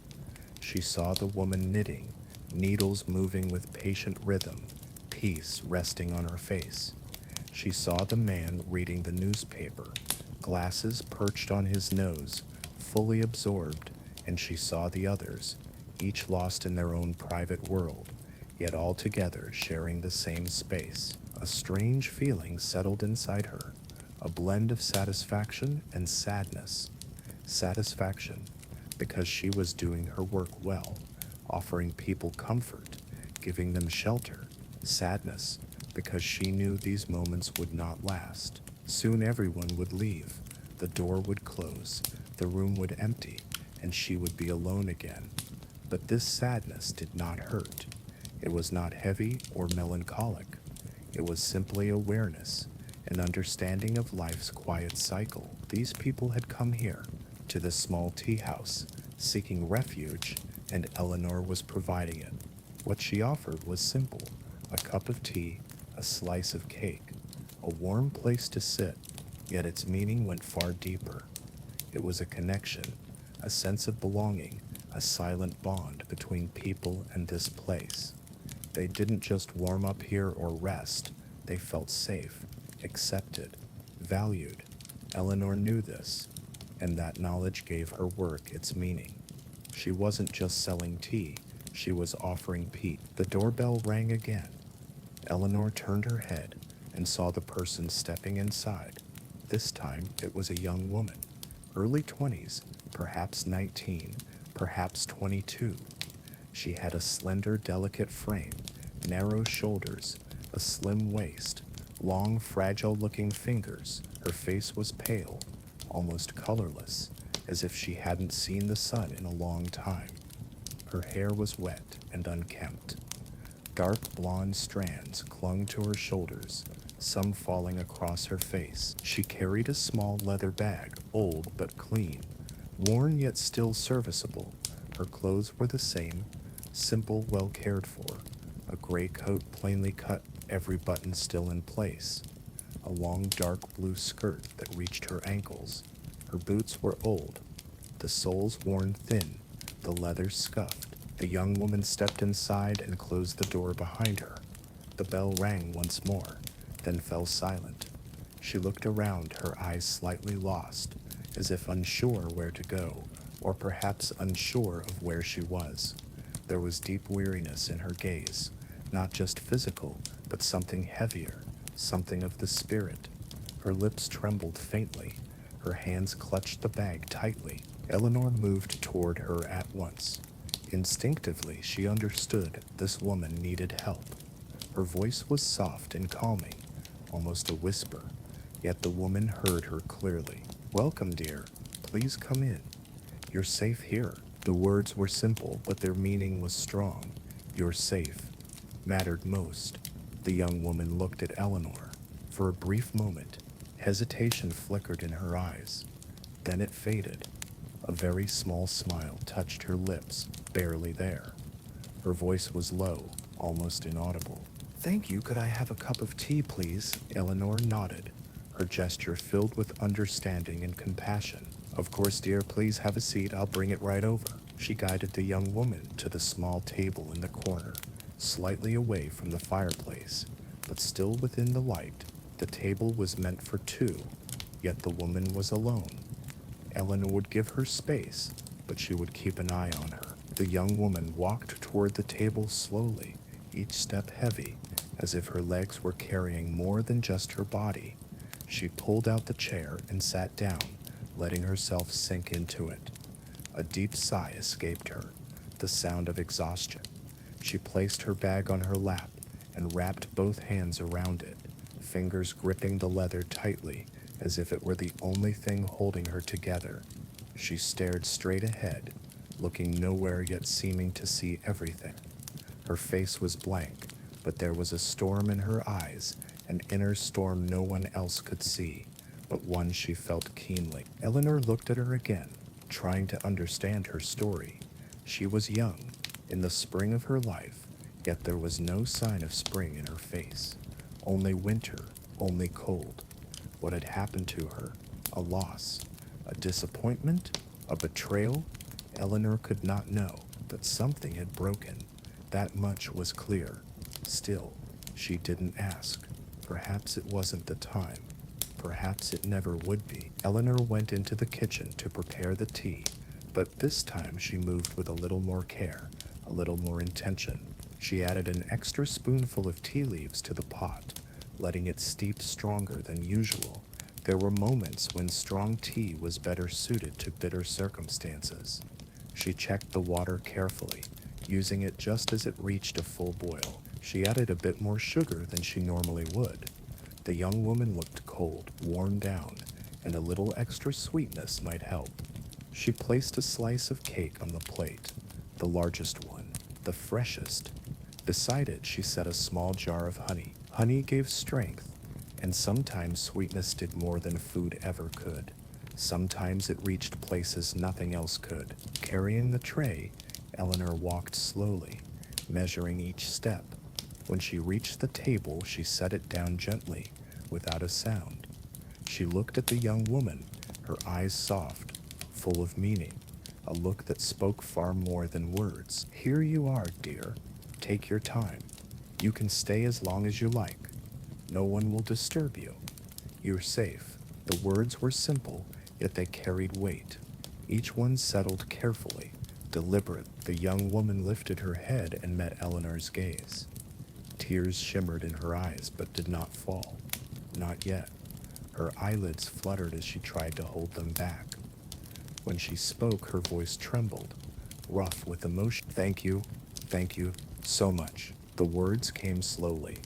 She saw the woman knitting, needles moving with patient rhythm, peace resting on her face. She saw the man reading the newspaper, glasses perched on his nose, fully absorbed, and she saw the others, each lost in their own private world, yet all together sharing the same space. A strange feeling settled inside her, a blend of satisfaction and sadness. Satisfaction, because she was doing her work well, offering people comfort, giving them shelter. Sadness, because she knew these moments would not last. Soon everyone would leave, the door would close, the room would empty, and she would be alone again. But this sadness did not hurt. It was not heavy or melancholic. It was simply awareness, an understanding of life's quiet cycle. These people had come here, to this small tea house, seeking refuge, and Eleanor was providing it. What she offered was simple: a cup of tea, a slice of cake, a warm place to sit, yet its meaning went far deeper. It was a connection, a sense of belonging, a silent bond between people and this place. They didn't just warm up here or rest, they felt safe, accepted, valued. Eleanor knew this, and that knowledge gave her work its meaning. She wasn't just selling tea, she was offering peace. The doorbell rang again. Eleanor turned her head and saw the person stepping inside. This time it was a young woman, early 20s, perhaps 19, perhaps 22. She had a slender, delicate frame, narrow shoulders, a slim waist, long, fragile-looking fingers. Her face was pale, almost colorless, as if she hadn't seen the sun in a long time. Her hair was wet and unkempt. Dark blonde strands clung to her shoulders, some falling across her face. She carried a small leather bag, old but clean, worn yet still serviceable. Her clothes were the same, simple, well cared for. A gray coat plainly cut, every button still in place. A long dark blue skirt that reached her ankles. Her boots were old, the soles worn thin, the leather scuffed. The young woman stepped inside and closed the door behind her. The bell rang once more, then fell silent. She looked around, her eyes slightly lost, as if unsure where to go, or perhaps unsure of where she was. There was deep weariness in her gaze, not just physical, but something heavier, something of the spirit. Her lips trembled faintly. Her hands clutched the bag tightly. Eleanor moved toward her at once. Instinctively, she understood this woman needed help. Her voice was soft and calming, almost a whisper, yet the woman heard her clearly. "Welcome, dear. Please come in. You're safe here." The words were simple, but their meaning was strong. "You're safe" mattered most. The young woman looked at Eleanor. For a brief moment, hesitation flickered in her eyes. Then it faded. A very small smile touched her lips, barely there. Her voice was low, almost inaudible. "Thank you. Could I have a cup of tea, please?" Eleanor nodded, her gesture filled with understanding and compassion. "Of course, dear. Please have a seat. I'll bring it right over." She guided the young woman to the small table in the corner, slightly away from the fireplace, but still within the light. The table was meant for two, yet the woman was alone. Eleanor would give her space, but she would keep an eye on her. The young woman walked toward the table slowly, each step heavy, as if her legs were carrying more than just her body. She pulled out the chair and sat down, letting herself sink into it. A deep sigh escaped her, the sound of exhaustion. She placed her bag on her lap and wrapped both hands around it, fingers gripping the leather tightly, as if it were the only thing holding her together. She stared straight ahead, looking nowhere yet seeming to see everything. Her face was blank, but there was a storm in her eyes, an inner storm no one else could see, but one she felt keenly. Eleanor looked at her again, trying to understand her story. She was young, in the spring of her life, yet there was no sign of spring in her face. Only winter, only cold. What had happened to her? A loss? A disappointment? A betrayal? Eleanor could not know, but something had broken. That much was clear. Still, she didn't ask. Perhaps it wasn't the time. Perhaps it never would be. Eleanor went into the kitchen to prepare the tea, but this time she moved with a little more care, a little more intention. She added an extra spoonful of tea leaves to the pot, letting it steep stronger than usual. There were moments when strong tea was better suited to bitter circumstances. She checked the water carefully, using it just as it reached a full boil. She added a bit more sugar than she normally would. The young woman looked cold, worn down, and a little extra sweetness might help. She placed a slice of cake on the plate, the largest one, the freshest. Beside it, she set a small jar of honey. Honey gave strength, and sometimes sweetness did more than food ever could. Sometimes it reached places nothing else could. Carrying the tray, Eleanor walked slowly, measuring each step. When she reached the table, she set it down gently, without a sound. She looked at the young woman, her eyes soft, full of meaning, a look that spoke far more than words. "Here you are, dear. Take your time. You can stay as long as you like. No one will disturb you. You're safe." The words were simple, yet they carried weight. Each one settled carefully, deliberate. The young woman lifted her head and met Eleanor's gaze. Tears shimmered in her eyes but did not fall. Not yet. Her eyelids fluttered as she tried to hold them back. When she spoke, her voice trembled, rough with emotion. Thank you so much." The words came slowly,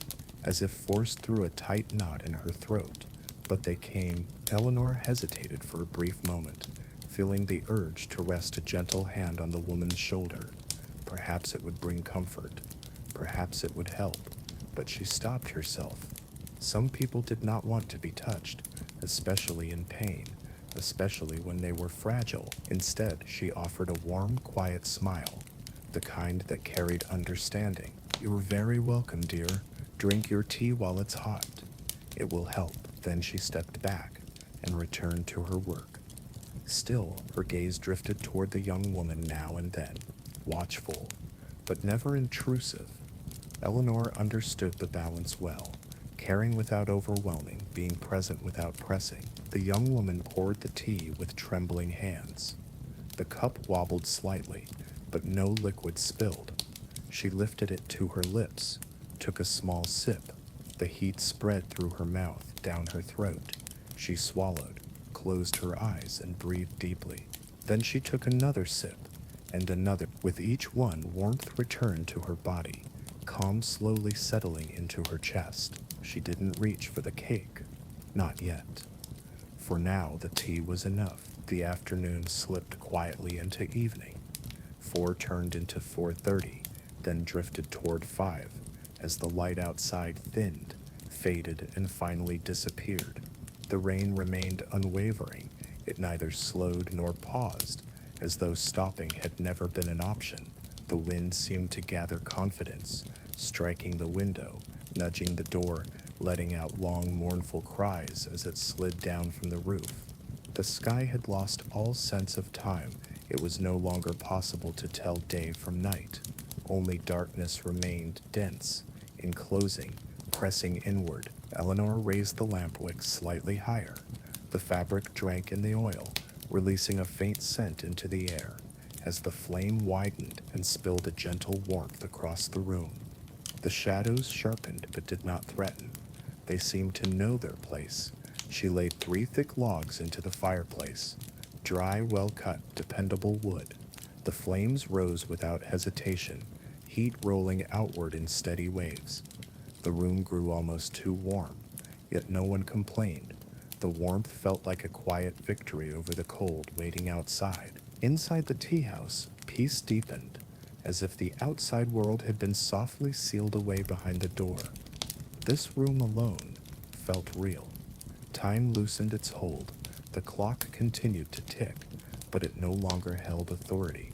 as if forced through a tight knot in her throat, but they came. Eleanor hesitated for a brief moment, feeling the urge to rest a gentle hand on the woman's shoulder. Perhaps it would bring comfort. Perhaps it would help. But she stopped herself. Some people did not want to be touched, especially in pain, especially when they were fragile. Instead, she offered a warm, quiet smile, the kind that carried understanding. "You're very welcome, dear. Drink your tea while it's hot. It will help." Then she stepped back and returned to her work. Still, her gaze drifted toward the young woman now and then, watchful, but never intrusive. Eleanor understood the balance well, caring without overwhelming, being present without pressing. The young woman poured the tea with trembling hands. The cup wobbled slightly, but no liquid spilled. She lifted it to her lips, took a small sip. The heat spread through her mouth, down her throat. She swallowed, closed her eyes, and breathed deeply. Then she took another sip, and another. With each one, warmth returned to her body, calm slowly settling into her chest. She didn't reach for the cake. Not yet. For now, the tea was enough. The afternoon slipped quietly into evening. 4 turned into 4:30, then drifted toward 5, as the light outside thinned, faded, and finally disappeared. The rain remained unwavering. It neither slowed nor paused, as though stopping had never been an option. The wind seemed to gather confidence, striking the window, nudging the door, letting out long, mournful cries as it slid down from the roof. The sky had lost all sense of time. It was no longer possible to tell day from night. Only darkness remained, dense, enclosing, pressing inward. Eleanor raised the lamp wick slightly higher. The fabric drank in the oil, releasing a faint scent into the air, as the flame widened and spilled a gentle warmth across the room. The shadows sharpened but did not threaten. They seemed to know their place. She laid 3 thick logs into the fireplace, dry, well-cut, dependable wood. The flames rose without hesitation, heat rolling outward in steady waves. The room grew almost too warm, yet no one complained. The warmth felt like a quiet victory over the cold waiting outside. Inside the tea house, peace deepened, as if the outside world had been softly sealed away behind the door. This room alone felt real. Time loosened its hold. The clock continued to tick, but it no longer held authority.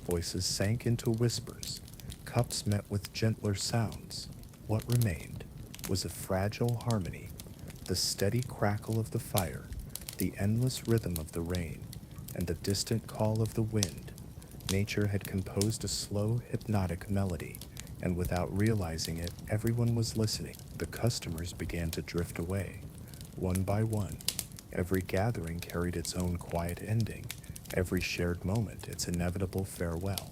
Voices sank into whispers. Cups met with gentler sounds. What remained was a fragile harmony, the steady crackle of the fire, the endless rhythm of the rain, and the distant call of the wind. Nature had composed a slow, hypnotic melody, and without realizing it, everyone was listening. The customers began to drift away, one by one. Every gathering carried its own quiet ending, every shared moment its inevitable farewell.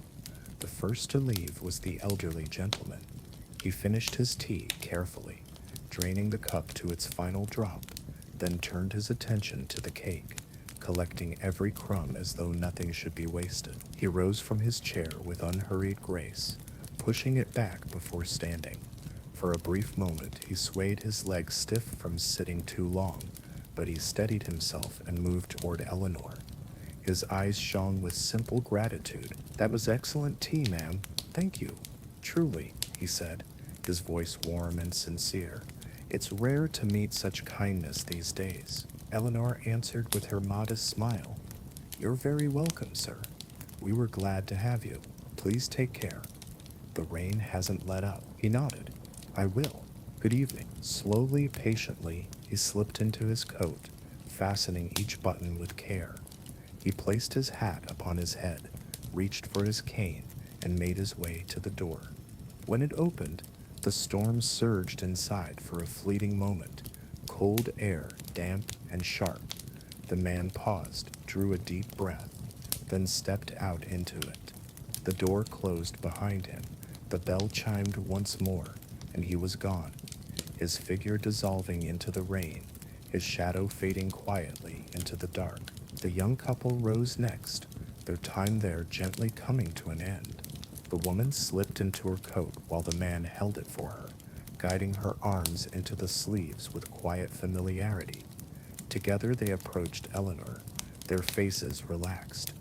The first to leave was the elderly gentleman. He finished his tea carefully, draining the cup to its final drop, then turned his attention to the cake, collecting every crumb as though nothing should be wasted. He rose from his chair with unhurried grace, pushing it back before standing. For a brief moment, he swayed his legs stiff from sitting too long, but he steadied himself and moved toward Eleanor. His eyes shone with simple gratitude. "That was excellent tea, ma'am. Thank you. Truly," he said, his voice warm and sincere. "It's rare to meet such kindness these days." Eleanor answered with her modest smile. "You're very welcome, sir. We were glad to have you. Please take care. The rain hasn't let up." He nodded. "I will. Good evening." Slowly, patiently, he slipped into his coat, fastening each button with care. He placed his hat upon his head, reached for his cane, and made his way to the door. When it opened, the storm surged inside for a fleeting moment, cold air, damp and sharp. The man paused, drew a deep breath, then stepped out into it. The door closed behind him, the bell chimed once more, and he was gone, his figure dissolving into the rain, his shadow fading quietly into the dark. The young couple rose next, their time there gently coming to an end. The woman slipped into her coat while the man held it for her, guiding her arms into the sleeves with quiet familiarity. Together they approached Eleanor, their faces relaxed.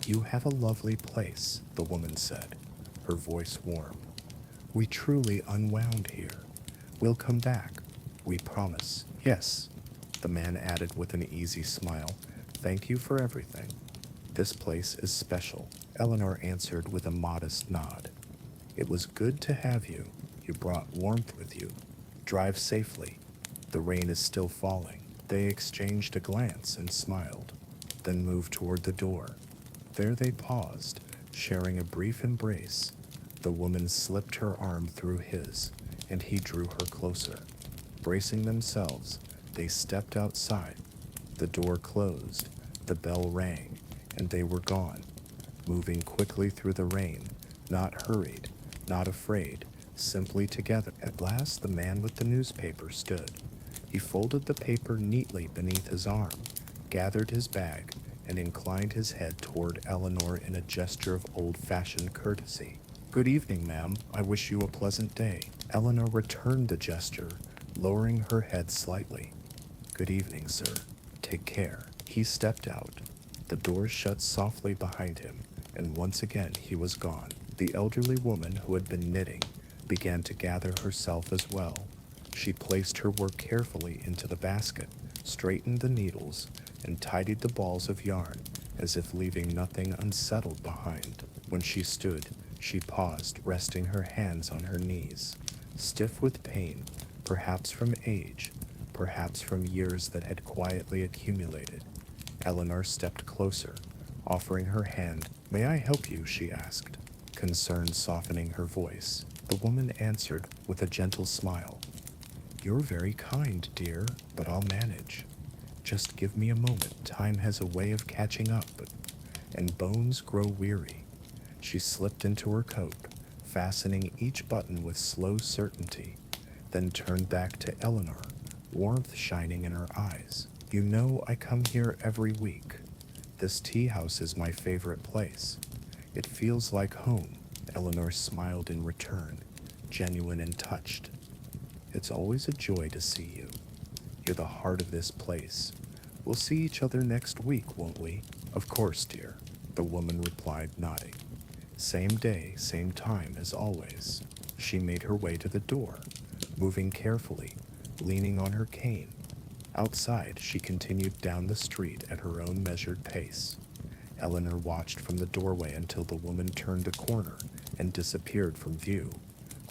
"You have a lovely place," the woman said, her voice warm. "We truly unwound here. We'll come back, we promise." "Yes," the man added with an easy smile. "Thank you for everything. This place is special." Eleanor answered with a modest nod. "It was good to have you. You brought warmth with you. Drive safely. The rain is still falling." They exchanged a glance and smiled, then moved toward the door. There they paused, sharing a brief embrace. The woman slipped her arm through his, and he drew her closer. Bracing themselves, they stepped outside. The door closed, the bell rang, and they were gone, moving quickly through the rain, not hurried, not afraid, simply together. At last the man with the newspaper stood. He folded the paper neatly beneath his arm, gathered his bag, and inclined his head toward Eleanor in a gesture of old-fashioned courtesy. "Good evening, ma'am. I wish you a pleasant day." Eleanor returned the gesture, lowering her head slightly. "Good evening, sir. Take care." He stepped out. The door shut softly behind him, and once again he was gone. The elderly woman who had been knitting began to gather herself as well. She placed her work carefully into the basket, straightened the needles, and tidied the balls of yarn, as if leaving nothing unsettled behind. When she stood, she paused, resting her hands on her knees, stiff with pain, perhaps from age, perhaps from years that had quietly accumulated. Eleanor stepped closer, offering her hand. "May I help you?" she asked, concern softening her voice. The woman answered with a gentle smile. "You're very kind, dear, but I'll manage. Just give me a moment. Time has a way of catching up, and bones grow weary." She slipped into her coat, fastening each button with slow certainty, then turned back to Eleanor, warmth shining in her eyes. "You know I come here every week. This tea house is my favorite place. It feels like home." Eleanor smiled in return, genuine and touched. "It's always a joy to see you. You're the heart of this place. We'll see each other next week, won't we?" "Of course, dear," the woman replied, nodding. "Same day, same time as always." She made her way to the door, moving carefully, leaning on her cane. Outside, she continued down the street at her own measured pace. Eleanor watched from the doorway until the woman turned a corner and disappeared from view.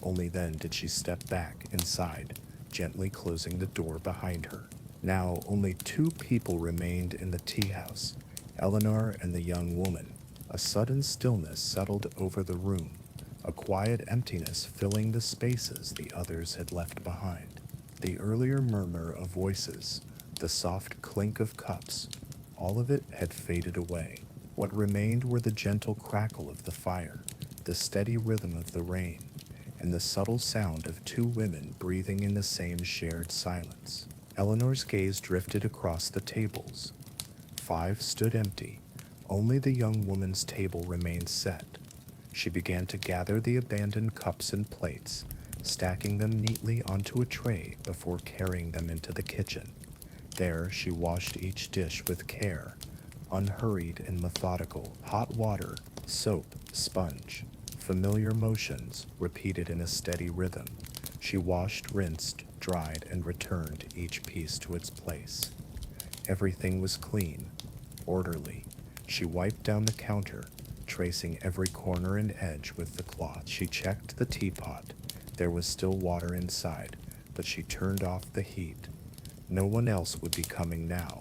Only then did she step back inside, gently closing the door behind her. Now only two people remained in the tea house, Eleanor and the young woman. A sudden stillness settled over the room, a quiet emptiness filling the spaces the others had left behind. The earlier murmur of voices, the soft clink of cups, all of it had faded away. What remained were the gentle crackle of the fire, the steady rhythm of the rain, and the subtle sound of two women breathing in the same shared silence. Eleanor's gaze drifted across the tables. 5 stood empty. Only the young woman's table remained set. She began to gather the abandoned cups and plates, stacking them neatly onto a tray before carrying them into the kitchen. There, she washed each dish with care, unhurried and methodical. Hot water, soap, sponge, familiar motions repeated in a steady rhythm. She washed, rinsed, dried, and returned each piece to its place. Everything was clean, orderly. She wiped down the counter, tracing every corner and edge with the cloth. She checked the teapot. There was still water inside, but she turned off the heat. No one else would be coming now.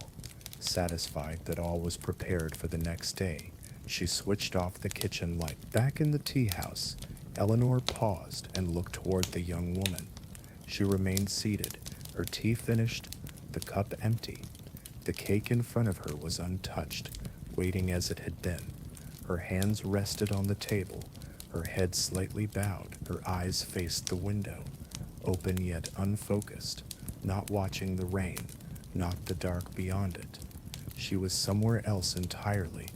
Satisfied that all was prepared for the next day, she switched off the kitchen light. Back in the tea house, Eleanor paused and looked toward the young woman. She remained seated, her tea finished, the cup empty. The cake in front of her was untouched, waiting as it had been. Her hands rested on the table, her head slightly bowed, her eyes faced the window, open yet unfocused, not watching the rain, not the dark beyond it. She was somewhere else entirely,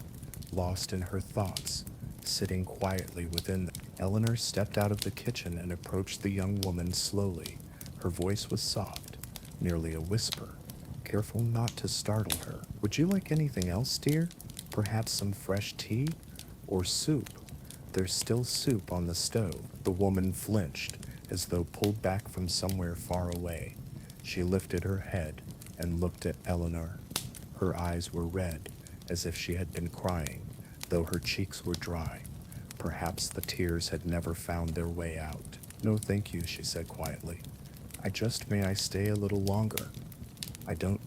lost in her thoughts, sitting quietly within them. Eleanor stepped out of the kitchen and approached the young woman slowly. Her voice was soft, nearly a whisper, careful not to startle her. "Would you like anything else, dear? Perhaps some fresh tea? Or soup? There's still soup on the stove." The woman flinched, as though pulled back from somewhere far away. She lifted her head and looked at Eleanor. Her eyes were red, as if she had been crying, though her cheeks were dry. Perhaps the tears had never found their way out. "No, thank you," she said quietly. May I stay a little longer? I don't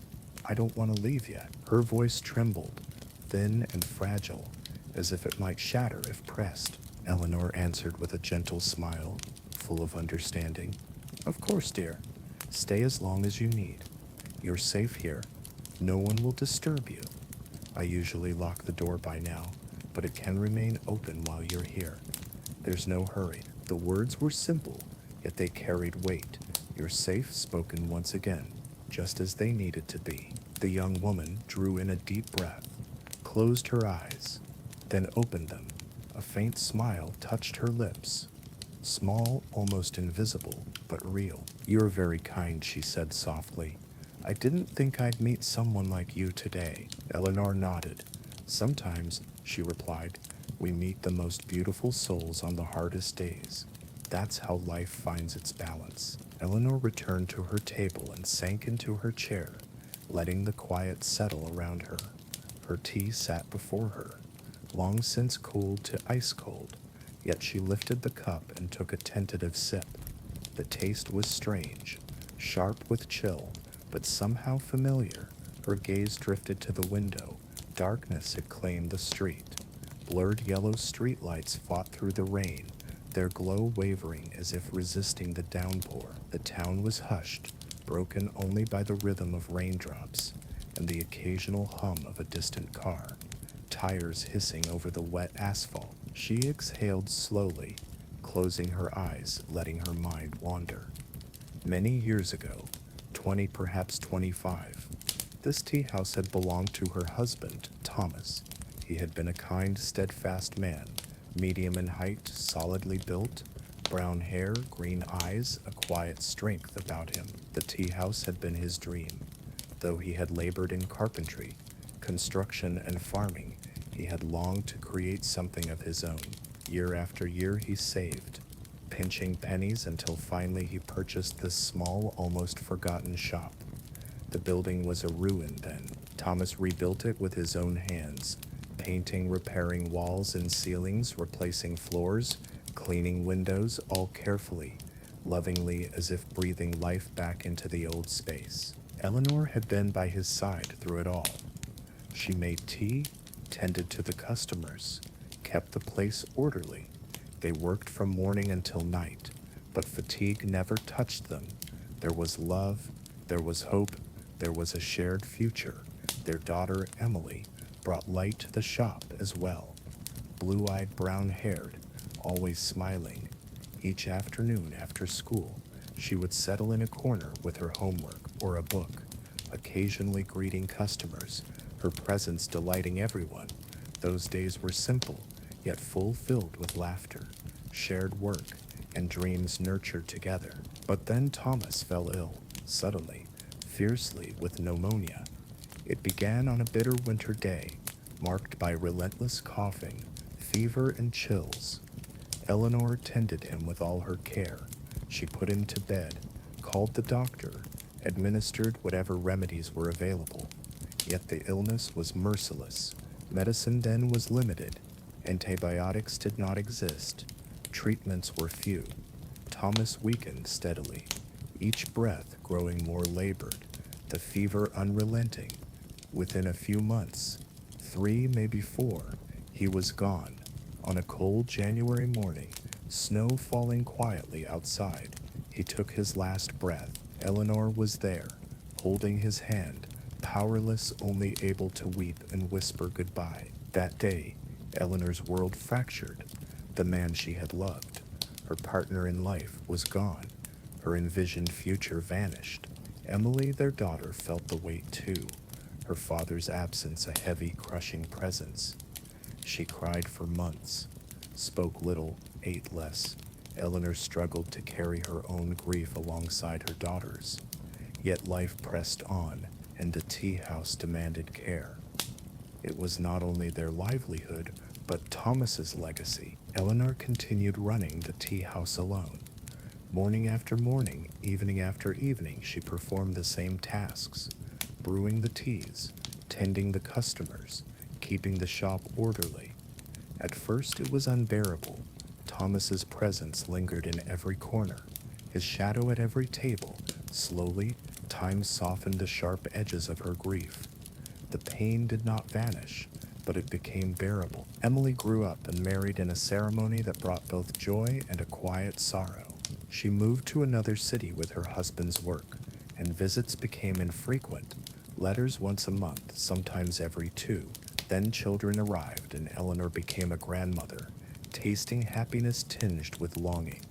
want to leave yet." Her voice trembled, thin and fragile, as if it might shatter if pressed. Eleanor answered with a gentle smile, full of understanding. "Of course, dear. Stay as long as you need. You're safe here. No one will disturb you. I usually lock the door by now, but it can remain open while you're here. There's no hurry." The words were simple, yet they carried weight. "You're safe," spoken once again, just as they needed to be. The young woman drew in a deep breath, closed her eyes, then opened them. A faint smile touched her lips. Small, almost invisible, but real. "You're very kind," she said softly. "I didn't think I'd meet someone like you today." Eleanor nodded. "Sometimes," she replied, "we meet the most beautiful souls on the hardest days. That's how life finds its balance." Eleanor returned to her table and sank into her chair, letting the quiet settle around her. Her tea sat before her, long since cooled to ice cold, yet she lifted the cup and took a tentative sip. The taste was strange, sharp with chill, but somehow familiar. Her gaze drifted to the window. Darkness had claimed the street. Blurred yellow streetlights fought through the rain, their glow wavering as if resisting the downpour. The town was hushed, broken only by the rhythm of raindrops and the occasional hum of a distant car, tires hissing over the wet asphalt. She exhaled slowly, closing her eyes, letting her mind wander. Many years ago, 20, perhaps 25, this tea house had belonged to her husband, Thomas. He had been a kind, steadfast man, medium in height, solidly built, brown hair, green eyes, a quiet strength about him. The tea house had been his dream. Though he had labored in carpentry, construction, and farming, he had longed to create something of his own. Year after year he saved, pinching pennies until finally he purchased this small, almost forgotten shop. The building was a ruin then. Thomas rebuilt it with his own hands, painting, repairing walls and ceilings, replacing floors, cleaning windows, all carefully, lovingly, as if breathing life back into the old space. Eleanor had been by his side through it all. She made tea, tended to the customers, kept the place orderly. They worked from morning until night, but fatigue never touched them. There was love, there was hope, there was a shared future. Their daughter, Emily, brought light to the shop as well. Blue-eyed, brown-haired, always smiling. Each afternoon after school, she would settle in a corner with her homework or a book, occasionally greeting customers, her presence delighting everyone. Those days were simple, yet filled with laughter, shared work, and dreams nurtured together. But then Thomas fell ill, suddenly, fiercely, with pneumonia. It began on a bitter winter day, marked by relentless coughing, fever, and chills. Eleanor tended him with all her care. She put him to bed, called the doctor, administered whatever remedies were available. Yet the illness was merciless. Medicine then was limited. Antibiotics did not exist. Treatments were few. Thomas weakened steadily, each breath growing more labored, the fever unrelenting. Within a few months, 3, maybe 4, he was gone. On a cold January morning, snow falling quietly outside, he took his last breath. Eleanor was there, holding his hand, powerless, only able to weep and whisper goodbye. That day, Eleanor's world fractured. The man she had loved, her partner in life, was gone. Her envisioned future vanished. Emily, their daughter, felt the weight too, her father's absence a heavy, crushing presence. She cried for months, spoke little, ate less. Eleanor struggled to carry her own grief alongside her daughter's. Yet life pressed on, and the tea house demanded care. It was not only their livelihood, but Thomas's legacy. Eleanor continued running the tea house alone. Morning after morning, evening after evening, she performed the same tasks, brewing the teas, tending the customers, keeping the shop orderly. At first it was unbearable. Thomas's presence lingered in every corner, his shadow at every table. Slowly, time softened the sharp edges of her grief. The pain did not vanish, but it became bearable. Emily grew up and married in a ceremony that brought both joy and a quiet sorrow. She moved to another city with her husband's work, and visits became infrequent. Letters once a month, sometimes every 2. Then children arrived, and Eleanor became a grandmother, tasting happiness tinged with longing.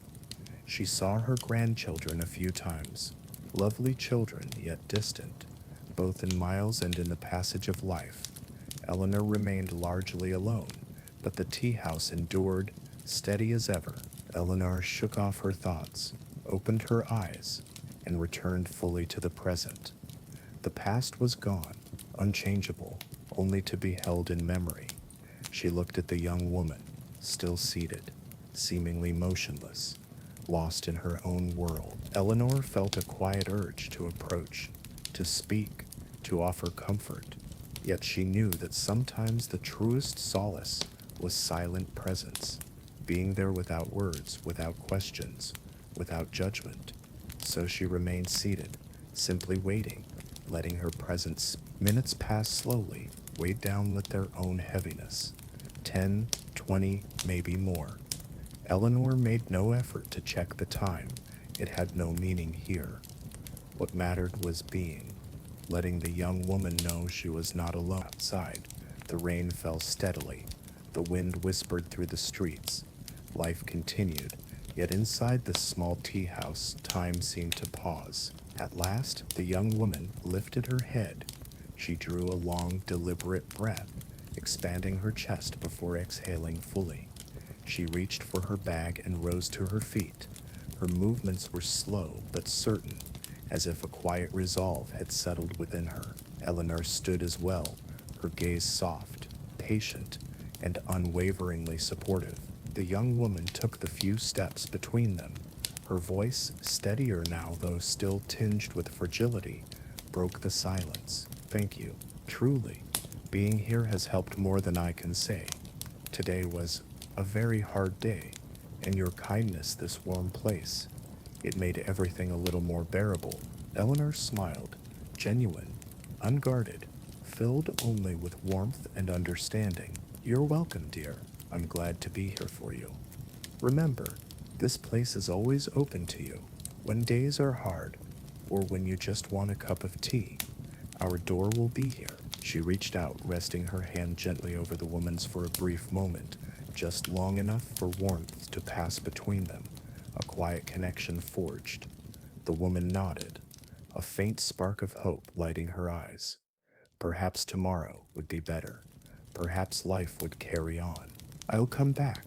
She saw her grandchildren a few times, lovely children yet distant, both in miles and in the passage of life. Eleanor remained largely alone, but the tea house endured, steady as ever. Eleanor shook off her thoughts, opened her eyes, and returned fully to the present. The past was gone, unchangeable, only to be held in memory. She looked at the young woman, still seated, seemingly motionless, lost in her own world. Eleanor felt a quiet urge to approach, to speak, to offer comfort. Yet she knew that sometimes the truest solace was silent presence, being there without words, without questions, without judgment. So she remained seated, simply waiting, letting her presence. Minutes passed slowly, weighed down with their own heaviness. 10, 20, maybe more. Eleanor made no effort to check the time. It had no meaning here. What mattered was being, letting the young woman know she was not alone. Outside, the rain fell steadily. The wind whispered through the streets. Life continued, yet inside the small tea house, time seemed to pause. At last, the young woman lifted her head. She drew a long, deliberate breath, expanding her chest before exhaling fully. She reached for her bag and rose to her feet. Her movements were slow but certain, as if a quiet resolve had settled within her. Eleanor stood as well, her gaze soft, patient, and unwaveringly supportive. The young woman took the few steps between them. Her voice, steadier now though still tinged with fragility, broke the silence. Thank you. Truly, being here has helped more than I can say. Today was a very hard day, and your kindness, this warm place, it made everything a little more bearable. Eleanor smiled, genuine, unguarded, filled only with warmth and understanding. You're welcome, dear. I'm glad to be here for you. Remember, this place is always open to you. When days are hard, or when you just want a cup of tea, our door will be here. She reached out, resting her hand gently over the woman's for a brief moment, just long enough for warmth to pass between them, a quiet connection forged. The woman nodded, a faint spark of hope lighting her eyes. Perhaps tomorrow would be better. Perhaps life would carry on. I'll come back,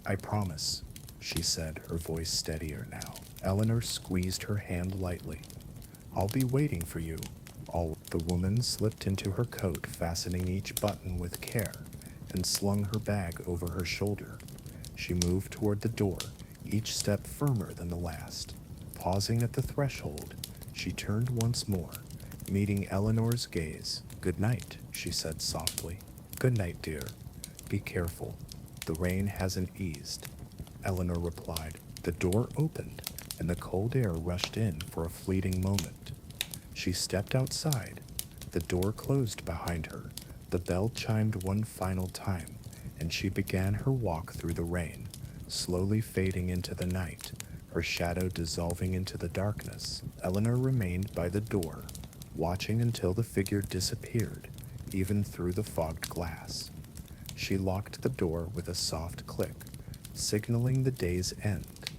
I promise, she said, her voice steadier now. Eleanor squeezed her hand lightly. I'll be waiting for you. The woman slipped into her coat, fastening each button with care, and slung her bag over her shoulder. She moved toward the door, each step firmer than the last. Pausing at the threshold, she turned once more, meeting Eleanor's gaze. Good night, she said softly. Good night, dear. Be careful. The rain hasn't eased, Eleanor replied. The door opened, and the cold air rushed in for a fleeting moment. She stepped outside. The door closed behind her. The bell chimed one final time, and she began her walk through the rain, slowly fading into the night, her shadow dissolving into the darkness. Eleanor remained by the door, watching until the figure disappeared, even through the fogged glass. She locked the door with a soft click, signaling the day's end.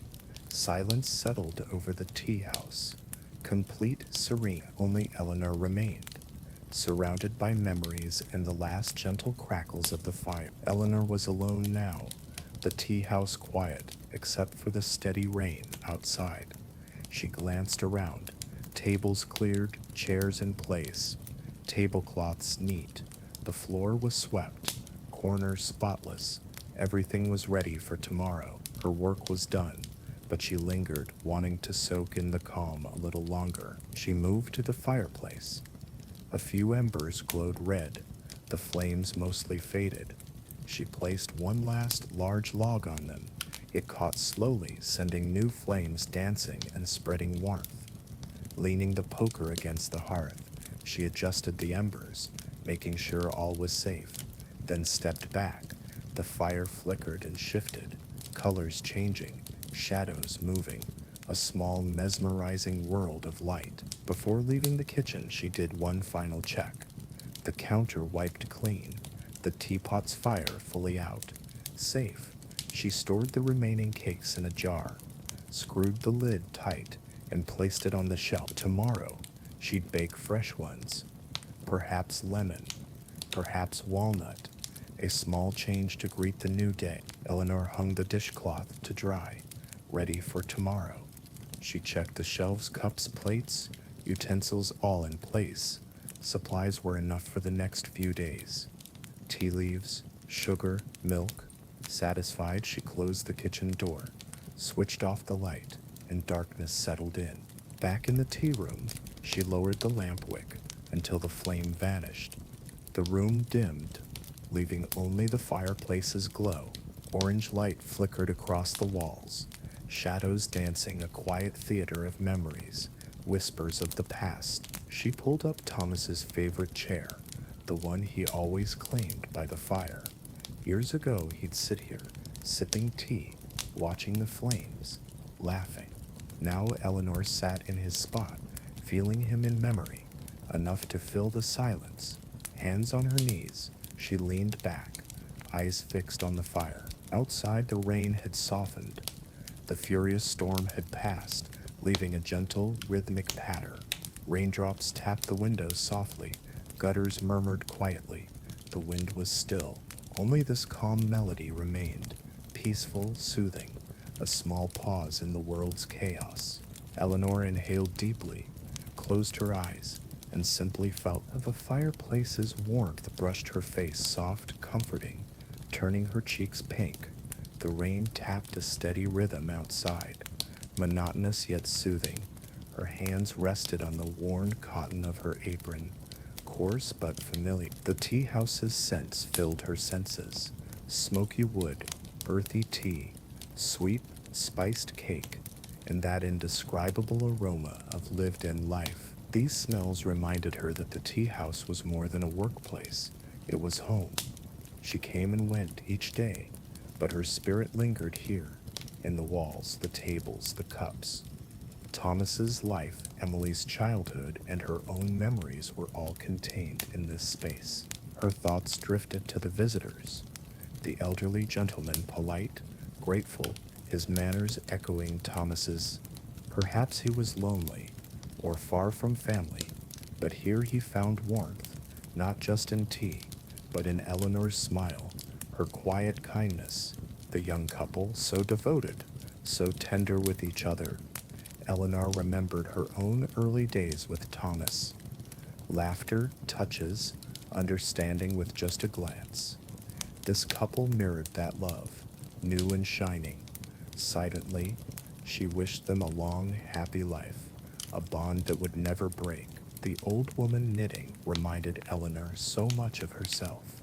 Silence settled over the tea house, complete, serene. Only Eleanor remained, surrounded by memories and the last gentle crackles of the fire. Eleanor was alone now, the tea house quiet, except for the steady rain outside. She glanced around, tables cleared, chairs in place, tablecloths neat. The floor was swept, corners spotless. Everything was ready for tomorrow. Her work was done, but she lingered, wanting to soak in the calm a little longer. She moved to the fireplace. A few embers glowed red, the flames mostly faded. She placed one last large log on them. It caught slowly, sending new flames dancing and spreading warmth. Leaning the poker against the hearth, she adjusted the embers, making sure all was safe, then stepped back. The fire flickered and shifted, colors changing, shadows moving, a small, mesmerizing world of light. Before leaving the kitchen, she did one final check. The counter wiped clean, the teapot's fire fully out. Safe. She stored the remaining cakes in a jar, screwed the lid tight, and placed it on the shelf. Tomorrow, she'd bake fresh ones. Perhaps lemon, perhaps walnut. A small change to greet the new day. Eleanor hung the dishcloth to dry, ready for tomorrow. She checked the shelves, cups, plates, utensils all in place. Supplies were enough for the next few days. Tea leaves, sugar, milk. Satisfied, she closed the kitchen door, switched off the light, and darkness settled in. Back in the tea room, she lowered the lamp wick until the flame vanished. The room dimmed, leaving only the fireplace's glow. Orange light flickered across the walls, shadows dancing, a quiet theater of memories, whispers of the past. She pulled up Thomas's favorite chair, the one he always claimed by the fire. Years ago, he'd sit here, sipping tea, watching the flames, laughing. Now Eleanor sat in his spot, feeling him in memory, enough to fill the silence. Hands on her knees, she leaned back, eyes fixed on the fire. Outside, the rain had softened. The furious storm had passed, leaving a gentle, rhythmic patter. Raindrops tapped the windows softly, gutters murmured quietly. The wind was still. Only this calm melody remained, peaceful, soothing, a small pause in the world's chaos. Eleanor inhaled deeply, closed her eyes, and simply felt the fireplace's warmth brushed her face, soft, comforting, turning her cheeks pink. The rain tapped a steady rhythm outside, monotonous yet soothing. Her hands rested on the worn cotton of her apron, coarse but familiar. The tea house's scents filled her senses. Smoky wood, earthy tea, sweet, spiced cake, and that indescribable aroma of lived-in life. These smells reminded her that the tea house was more than a workplace. It was home. She came and went each day, but her spirit lingered here, in the walls, the tables, the cups. Thomas's life, Emily's childhood, and her own memories were all contained in this space. Her thoughts drifted to the visitors, the elderly gentleman polite, grateful, his manners echoing Thomas's. Perhaps he was lonely, or far from family, but here he found warmth, not just in tea, but in Eleanor's smile, her quiet kindness. The young couple, so devoted, so tender with each other. Eleanor remembered her own early days with Thomas. Laughter, touches, understanding with just a glance. This couple mirrored that love, new and shining. Silently, she wished them a long, happy life, a bond that would never break. The old woman knitting reminded Eleanor so much of herself.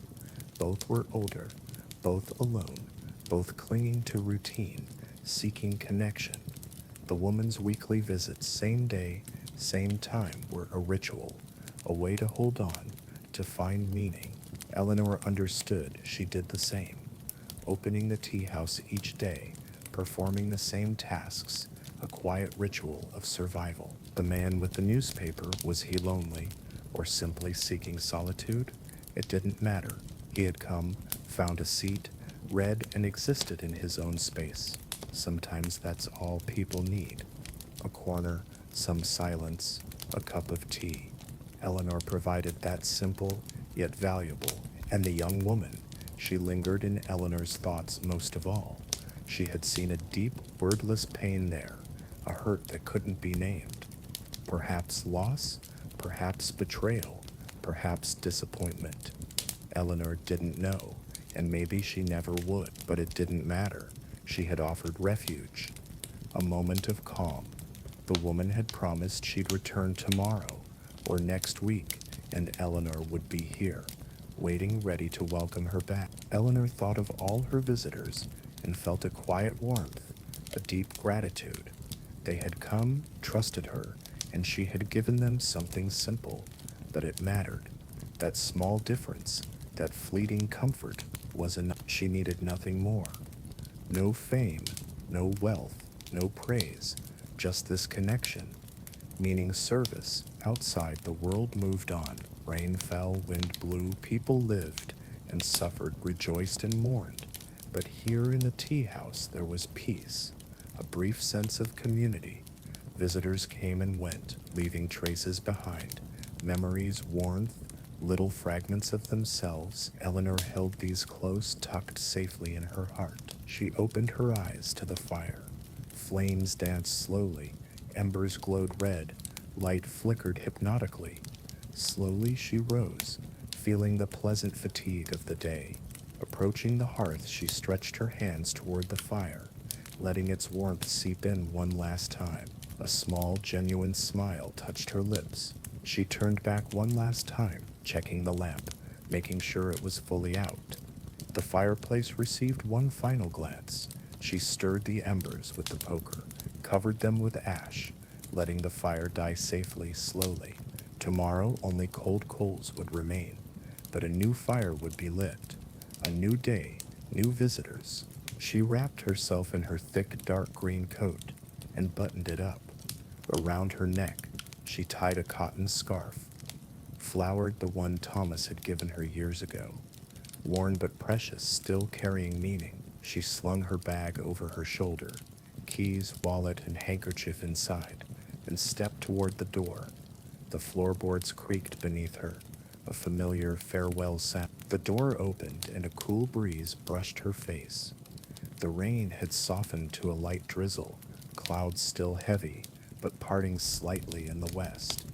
Both were older, both alone, both clinging to routine, seeking connection. The woman's weekly visits, same day, same time, were a ritual, a way to hold on, to find meaning. Eleanor understood she did the same, opening the tea house each day, performing the same tasks, a quiet ritual of survival. The man with the newspaper, was he lonely, or simply seeking solitude? It didn't matter. He had come, found a seat, read, and existed in his own space. Sometimes that's all people need. A corner, some silence, a cup of tea. Eleanor provided that simple, yet valuable, and the young woman, she lingered in Eleanor's thoughts most of all. She had seen a deep, wordless pain there, a hurt that couldn't be named. Perhaps loss, perhaps betrayal, perhaps disappointment. Eleanor didn't know, and maybe she never would, but it didn't matter. She had offered refuge, a moment of calm. The woman had promised she'd return tomorrow or next week, and Eleanor would be here, waiting ready to welcome her back. Eleanor thought of all her visitors and felt a quiet warmth, a deep gratitude. They had come, trusted her, and she had given them something simple, but it mattered. That small difference, that fleeting comfort, was enough. She needed nothing more. No fame, no wealth, no praise, just this connection, meaning service. Outside, the world moved on. Rain fell, wind blew, people lived and suffered, rejoiced and mourned. But here in the tea house there was peace, a brief sense of community. Visitors came and went, leaving traces behind, memories, warmth, little fragments of themselves. Eleanor held these close, tucked safely in her heart. She opened her eyes to the fire. Flames danced slowly, embers glowed red, light flickered hypnotically. Slowly she rose, feeling the pleasant fatigue of the day. Approaching the hearth, she stretched her hands toward the fire, letting its warmth seep in one last time. A small, genuine smile touched her lips. She turned back one last time, checking the lamp, making sure it was fully out. The fireplace received one final glance. She stirred the embers with the poker, covered them with ash, letting the fire die safely, slowly. Tomorrow, only cold coals would remain, but a new fire would be lit. A new day, new visitors. She wrapped herself in her thick, dark green coat and buttoned it up. Around her neck, she tied a cotton scarf, flowered the one Thomas had given her years ago. Worn but precious, still carrying meaning. She slung her bag over her shoulder, keys, wallet, and handkerchief inside, and stepped toward the door. The floorboards creaked beneath her, a familiar farewell sound. The door opened and a cool breeze brushed her face. The rain had softened to a light drizzle, clouds still heavy, but parting slightly in the west.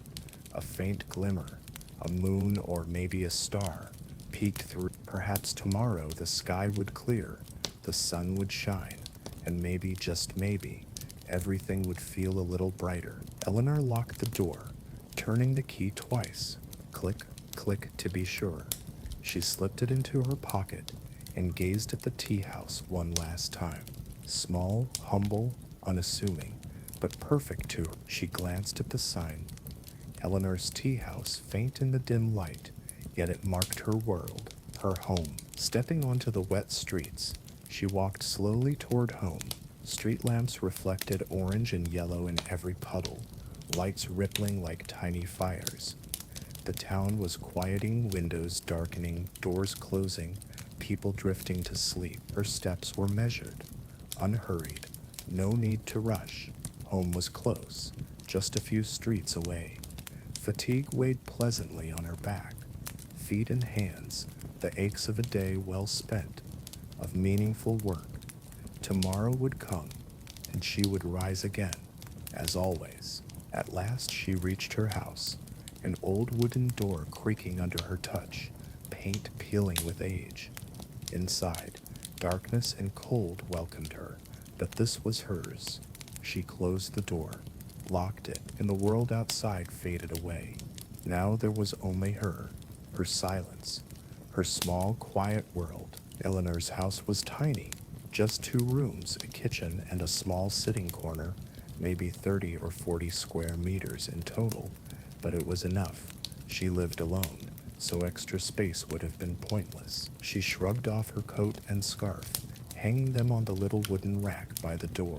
A faint glimmer, a moon or maybe a star, peeked through. Perhaps tomorrow the sky would clear, the sun would shine, and maybe, just maybe, everything would feel a little brighter. Eleanor locked the door, turning the key twice. Click, click to be sure. She slipped it into her pocket and gazed at the tea house one last time. Small, humble, unassuming, but perfect to her. She glanced at the sign. Eleanor's tea house, faint in the dim light, yet it marked her world, her home. Stepping onto the wet streets, she walked slowly toward home. Street lamps reflected orange and yellow in every puddle, lights rippling like tiny fires. The town was quieting, windows darkening, doors closing, people drifting to sleep. Her steps were measured, unhurried, no need to rush. Home was close, just a few streets away. Fatigue weighed pleasantly on her back, feet and hands, the aches of a day well spent, of meaningful work. Tomorrow would come, and she would rise again, as always. At last she reached her house, an old wooden door creaking under her touch, paint peeling with age. Inside, darkness and cold welcomed her, but this was hers. She closed the door, locked it, and the world outside faded away. Now there was only her silence, her small, quiet world. Eleanor's house was tiny, just 2 rooms, a kitchen, and a small sitting corner, maybe 30 or 40 square meters in total, but it was enough. She lived alone, so extra space would have been pointless. She shrugged off her coat and scarf, hanging them on the little wooden rack by the door.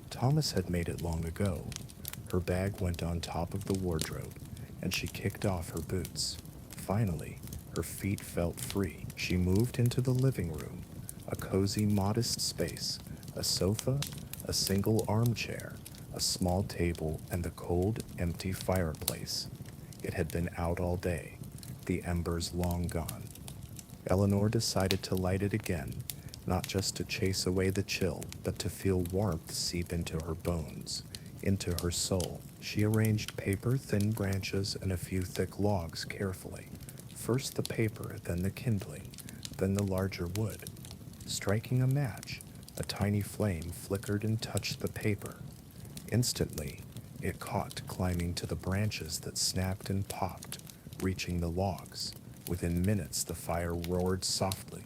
Thomas had made it long ago. Her bag went on top of the wardrobe, and she kicked off her boots. Finally, her feet felt free. She moved into the living room, a cozy, modest space, a sofa, a single armchair, a small table, and the cold, empty fireplace. It had been out all day, the embers long gone. Eleanor decided to light it again, not just to chase away the chill, but to feel warmth seep into her bones, into her soul. She arranged paper, thin branches, and a few thick logs carefully. First the paper, then the kindling, then the larger wood. Striking a match, a tiny flame flickered and touched the paper. Instantly, it caught, climbing to the branches that snapped and popped, reaching the logs. Within minutes, the fire roared softly,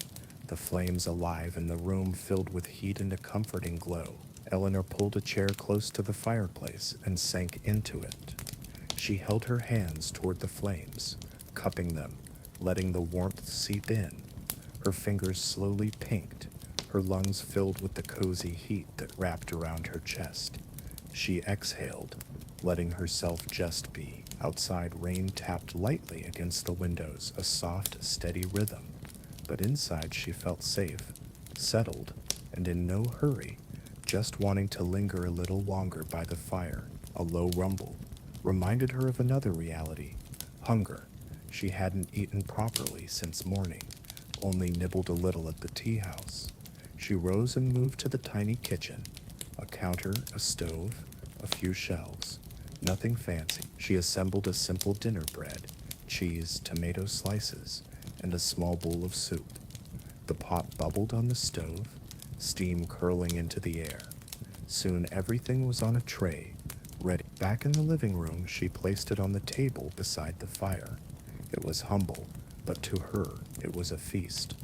the flames alive and the room filled with heat and a comforting glow. Eleanor pulled a chair close to the fireplace and sank into it. She held her hands toward the flames, cupping them, letting the warmth seep in. Her fingers slowly pinked, her lungs filled with the cozy heat that wrapped around her chest. She exhaled, letting herself just be. Outside, rain tapped lightly against the windows, a soft, steady rhythm. But inside she felt safe, settled, and in no hurry, just wanting to linger a little longer by the fire. A low rumble reminded her of another reality, hunger. She hadn't eaten properly since morning, only nibbled a little at the tea house. She rose and moved to the tiny kitchen, a counter, a stove, a few shelves. Nothing fancy. She assembled a simple dinner: bread, cheese, tomato slices, and a small bowl of soup. The pot bubbled on the stove, steam curling into the air. Soon everything was on a tray, ready. Back in the living room, she placed it on the table beside the fire. It was humble, but to her it was a feast.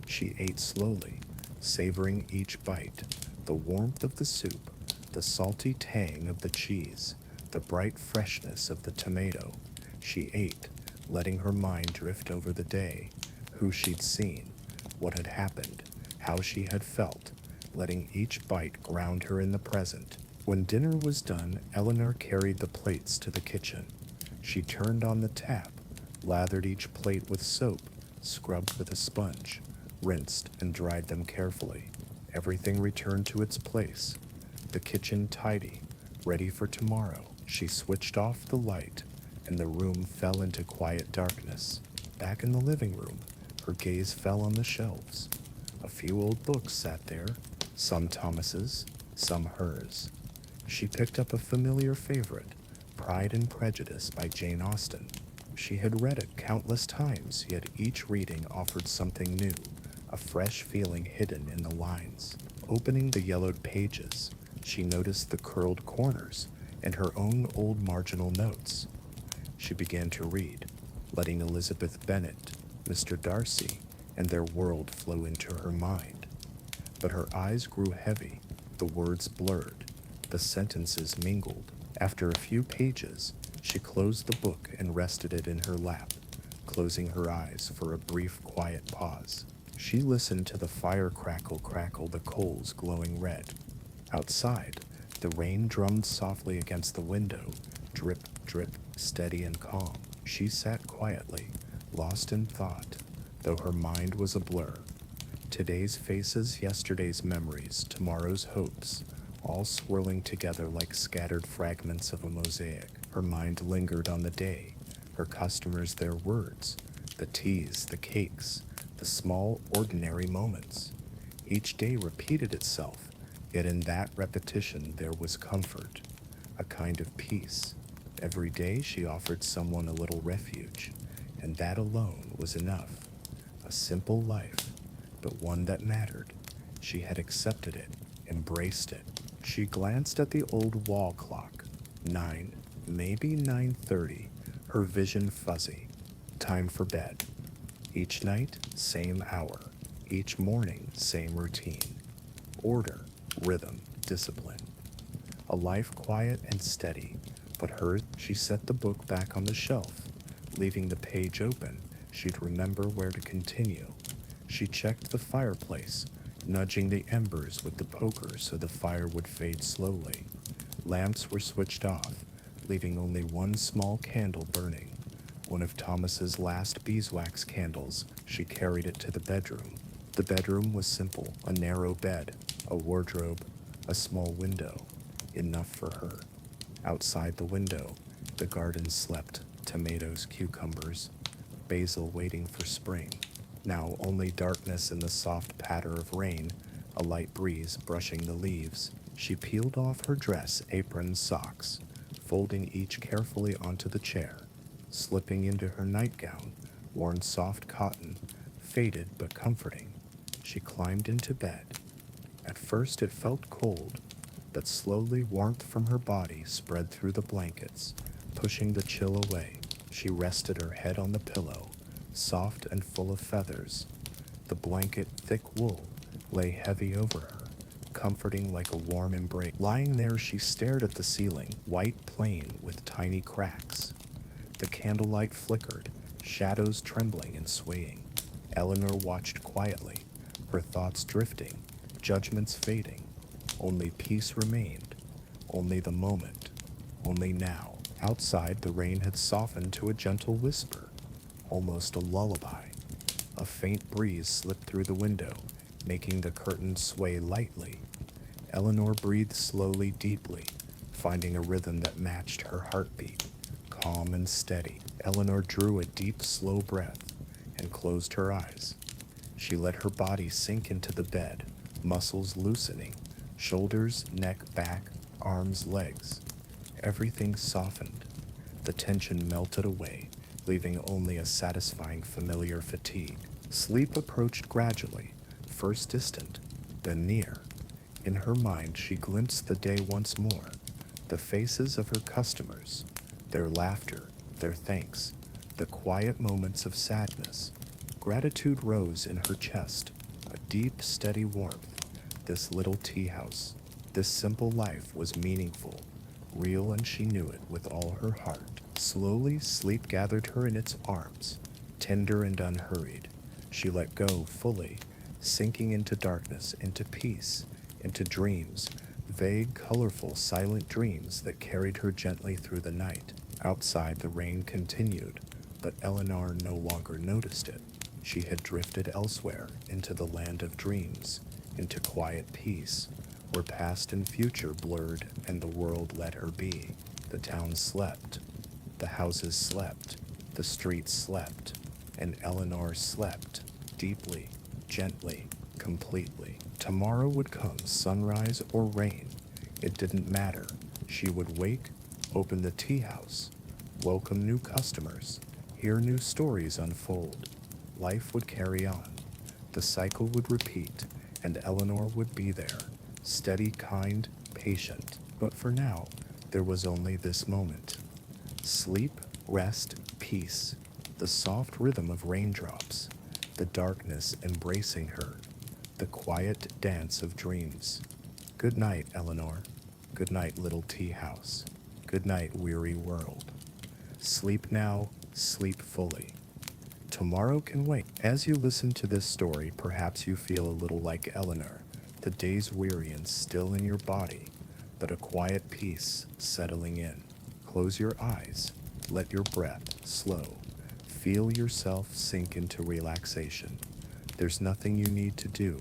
She ate slowly, savoring each bite, the warmth of the soup, the salty tang of the cheese, the bright freshness of the tomato. She ate, letting her mind drift over the day, who she'd seen, what had happened, how she had felt, letting each bite ground her in the present. When dinner was done, Eleanor carried the plates to the kitchen. She turned on the tap, lathered each plate with soap, scrubbed with a sponge, rinsed and dried them carefully. Everything returned to its place, the kitchen tidy, ready for tomorrow. She switched off the light, and the room fell into quiet darkness. Back in the living room, her gaze fell on the shelves. A few old books sat there, some Thomas's, some hers. She picked up a familiar favorite, Pride and Prejudice by Jane Austen. She had read it countless times, yet each reading offered something new, a fresh feeling hidden in the lines. Opening the yellowed pages, she noticed the curled corners and her own old marginal notes. She began to read, letting Elizabeth Bennet, Mr. Darcy, and their world flow into her mind. But her eyes grew heavy, the words blurred, the sentences mingled. After a few pages, she closed the book and rested it in her lap, closing her eyes for a brief, quiet pause. She listened to the fire crackle, the coals glowing red. Outside, the rain drummed softly against the window, drip, drip, steady and calm. She sat quietly, lost in thought, though her mind was a blur. Today's faces, yesterday's memories, tomorrow's hopes, all swirling together like scattered fragments of a mosaic. Her mind lingered on the day, her customers their words, the teas, the cakes, the small, ordinary moments. Each day repeated itself, yet in that repetition there was comfort, a kind of peace. Every day she offered someone a little refuge, and that alone was enough. A simple life, but one that mattered. She had accepted it, embraced it. She glanced at the old wall clock. 9, maybe 9:30, her vision fuzzy. Time for bed. Each night, same hour. Each morning, same routine. Order, rhythm, discipline. A life quiet and steady, but hers, she set the book back on the shelf. Leaving the page open, she'd remember where to continue. She checked the fireplace, nudging the embers with the poker so the fire would fade slowly. Lamps were switched off, leaving only one small candle burning. One of Thomas's last beeswax candles, she carried it to the bedroom. The bedroom was simple, a narrow bed, a wardrobe, a small window, enough for her. Outside the window, the garden slept, tomatoes, cucumbers, basil waiting for spring. Now only darkness and the soft patter of rain, a light breeze brushing the leaves. She peeled off her dress, apron, socks, folding each carefully onto the chair, slipping into her nightgown, worn soft cotton, faded but comforting. She climbed into bed. At first it felt cold, but slowly warmth from her body spread through the blankets, pushing the chill away. She rested her head on the pillow, soft and full of feathers. The blanket, thick wool, lay heavy over her, comforting like a warm embrace. Lying there, she stared at the ceiling, white plain with tiny cracks. The candlelight flickered, shadows trembling and swaying. Eleanor watched quietly, her thoughts drifting, judgments fading. Only peace remained, only the moment, only now. Outside, the rain had softened to a gentle whisper, almost a lullaby. A faint breeze slipped through the window, making the curtains sway lightly. Eleanor breathed slowly, deeply, finding a rhythm that matched her heartbeat, calm and steady. Eleanor drew a deep, slow breath and closed her eyes. She let her body sink into the bed, muscles loosening, shoulders, neck, back, arms, legs. Everything softened. The tension melted away, leaving only a satisfying familiar fatigue. Sleep approached gradually, first distant, then near. In her mind, she glimpsed the day once more, the faces of her customers, their laughter, their thanks, the quiet moments of sadness. Gratitude rose in her chest, a deep, steady warmth. This little tea house, this simple life was meaningful, real, and she knew it with all her heart. Slowly, sleep gathered her in its arms, tender and unhurried. She let go fully, sinking into darkness, into peace, into dreams, vague, colorful, silent dreams that carried her gently through the night. Outside, the rain continued, but Eleanor no longer noticed it. She had drifted elsewhere, into the land of dreams, into quiet peace, where past and future blurred and the world let her be. The town slept, the houses slept, the streets slept, and Eleanor slept, deeply, gently, completely. Tomorrow would come, sunrise or rain. It didn't matter. She would wake, open the tea house, welcome new customers, hear new stories unfold. Life would carry on. The cycle would repeat, and Eleanor would be there, steady, kind, patient. But for now, there was only this moment. Sleep, rest, peace, the soft rhythm of raindrops, the darkness embracing her, the quiet dance of dreams. Good night, Eleanor. Good night, little tea house. Good night, weary world. Sleep now, sleep fully. Tomorrow can wait. As you listen to this story, perhaps you feel a little like Eleanor, the day's weary and still in your body, but a quiet peace settling in. Close your eyes. Let your breath slow. Feel yourself sink into relaxation. There's nothing you need to do,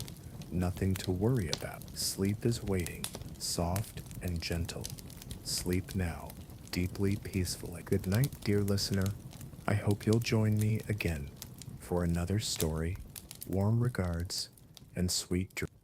nothing to worry about. Sleep is waiting, soft and gentle. Sleep now, deeply peacefully. Good night, dear listener. I hope you'll join me again for another story. Warm regards and sweet dreams.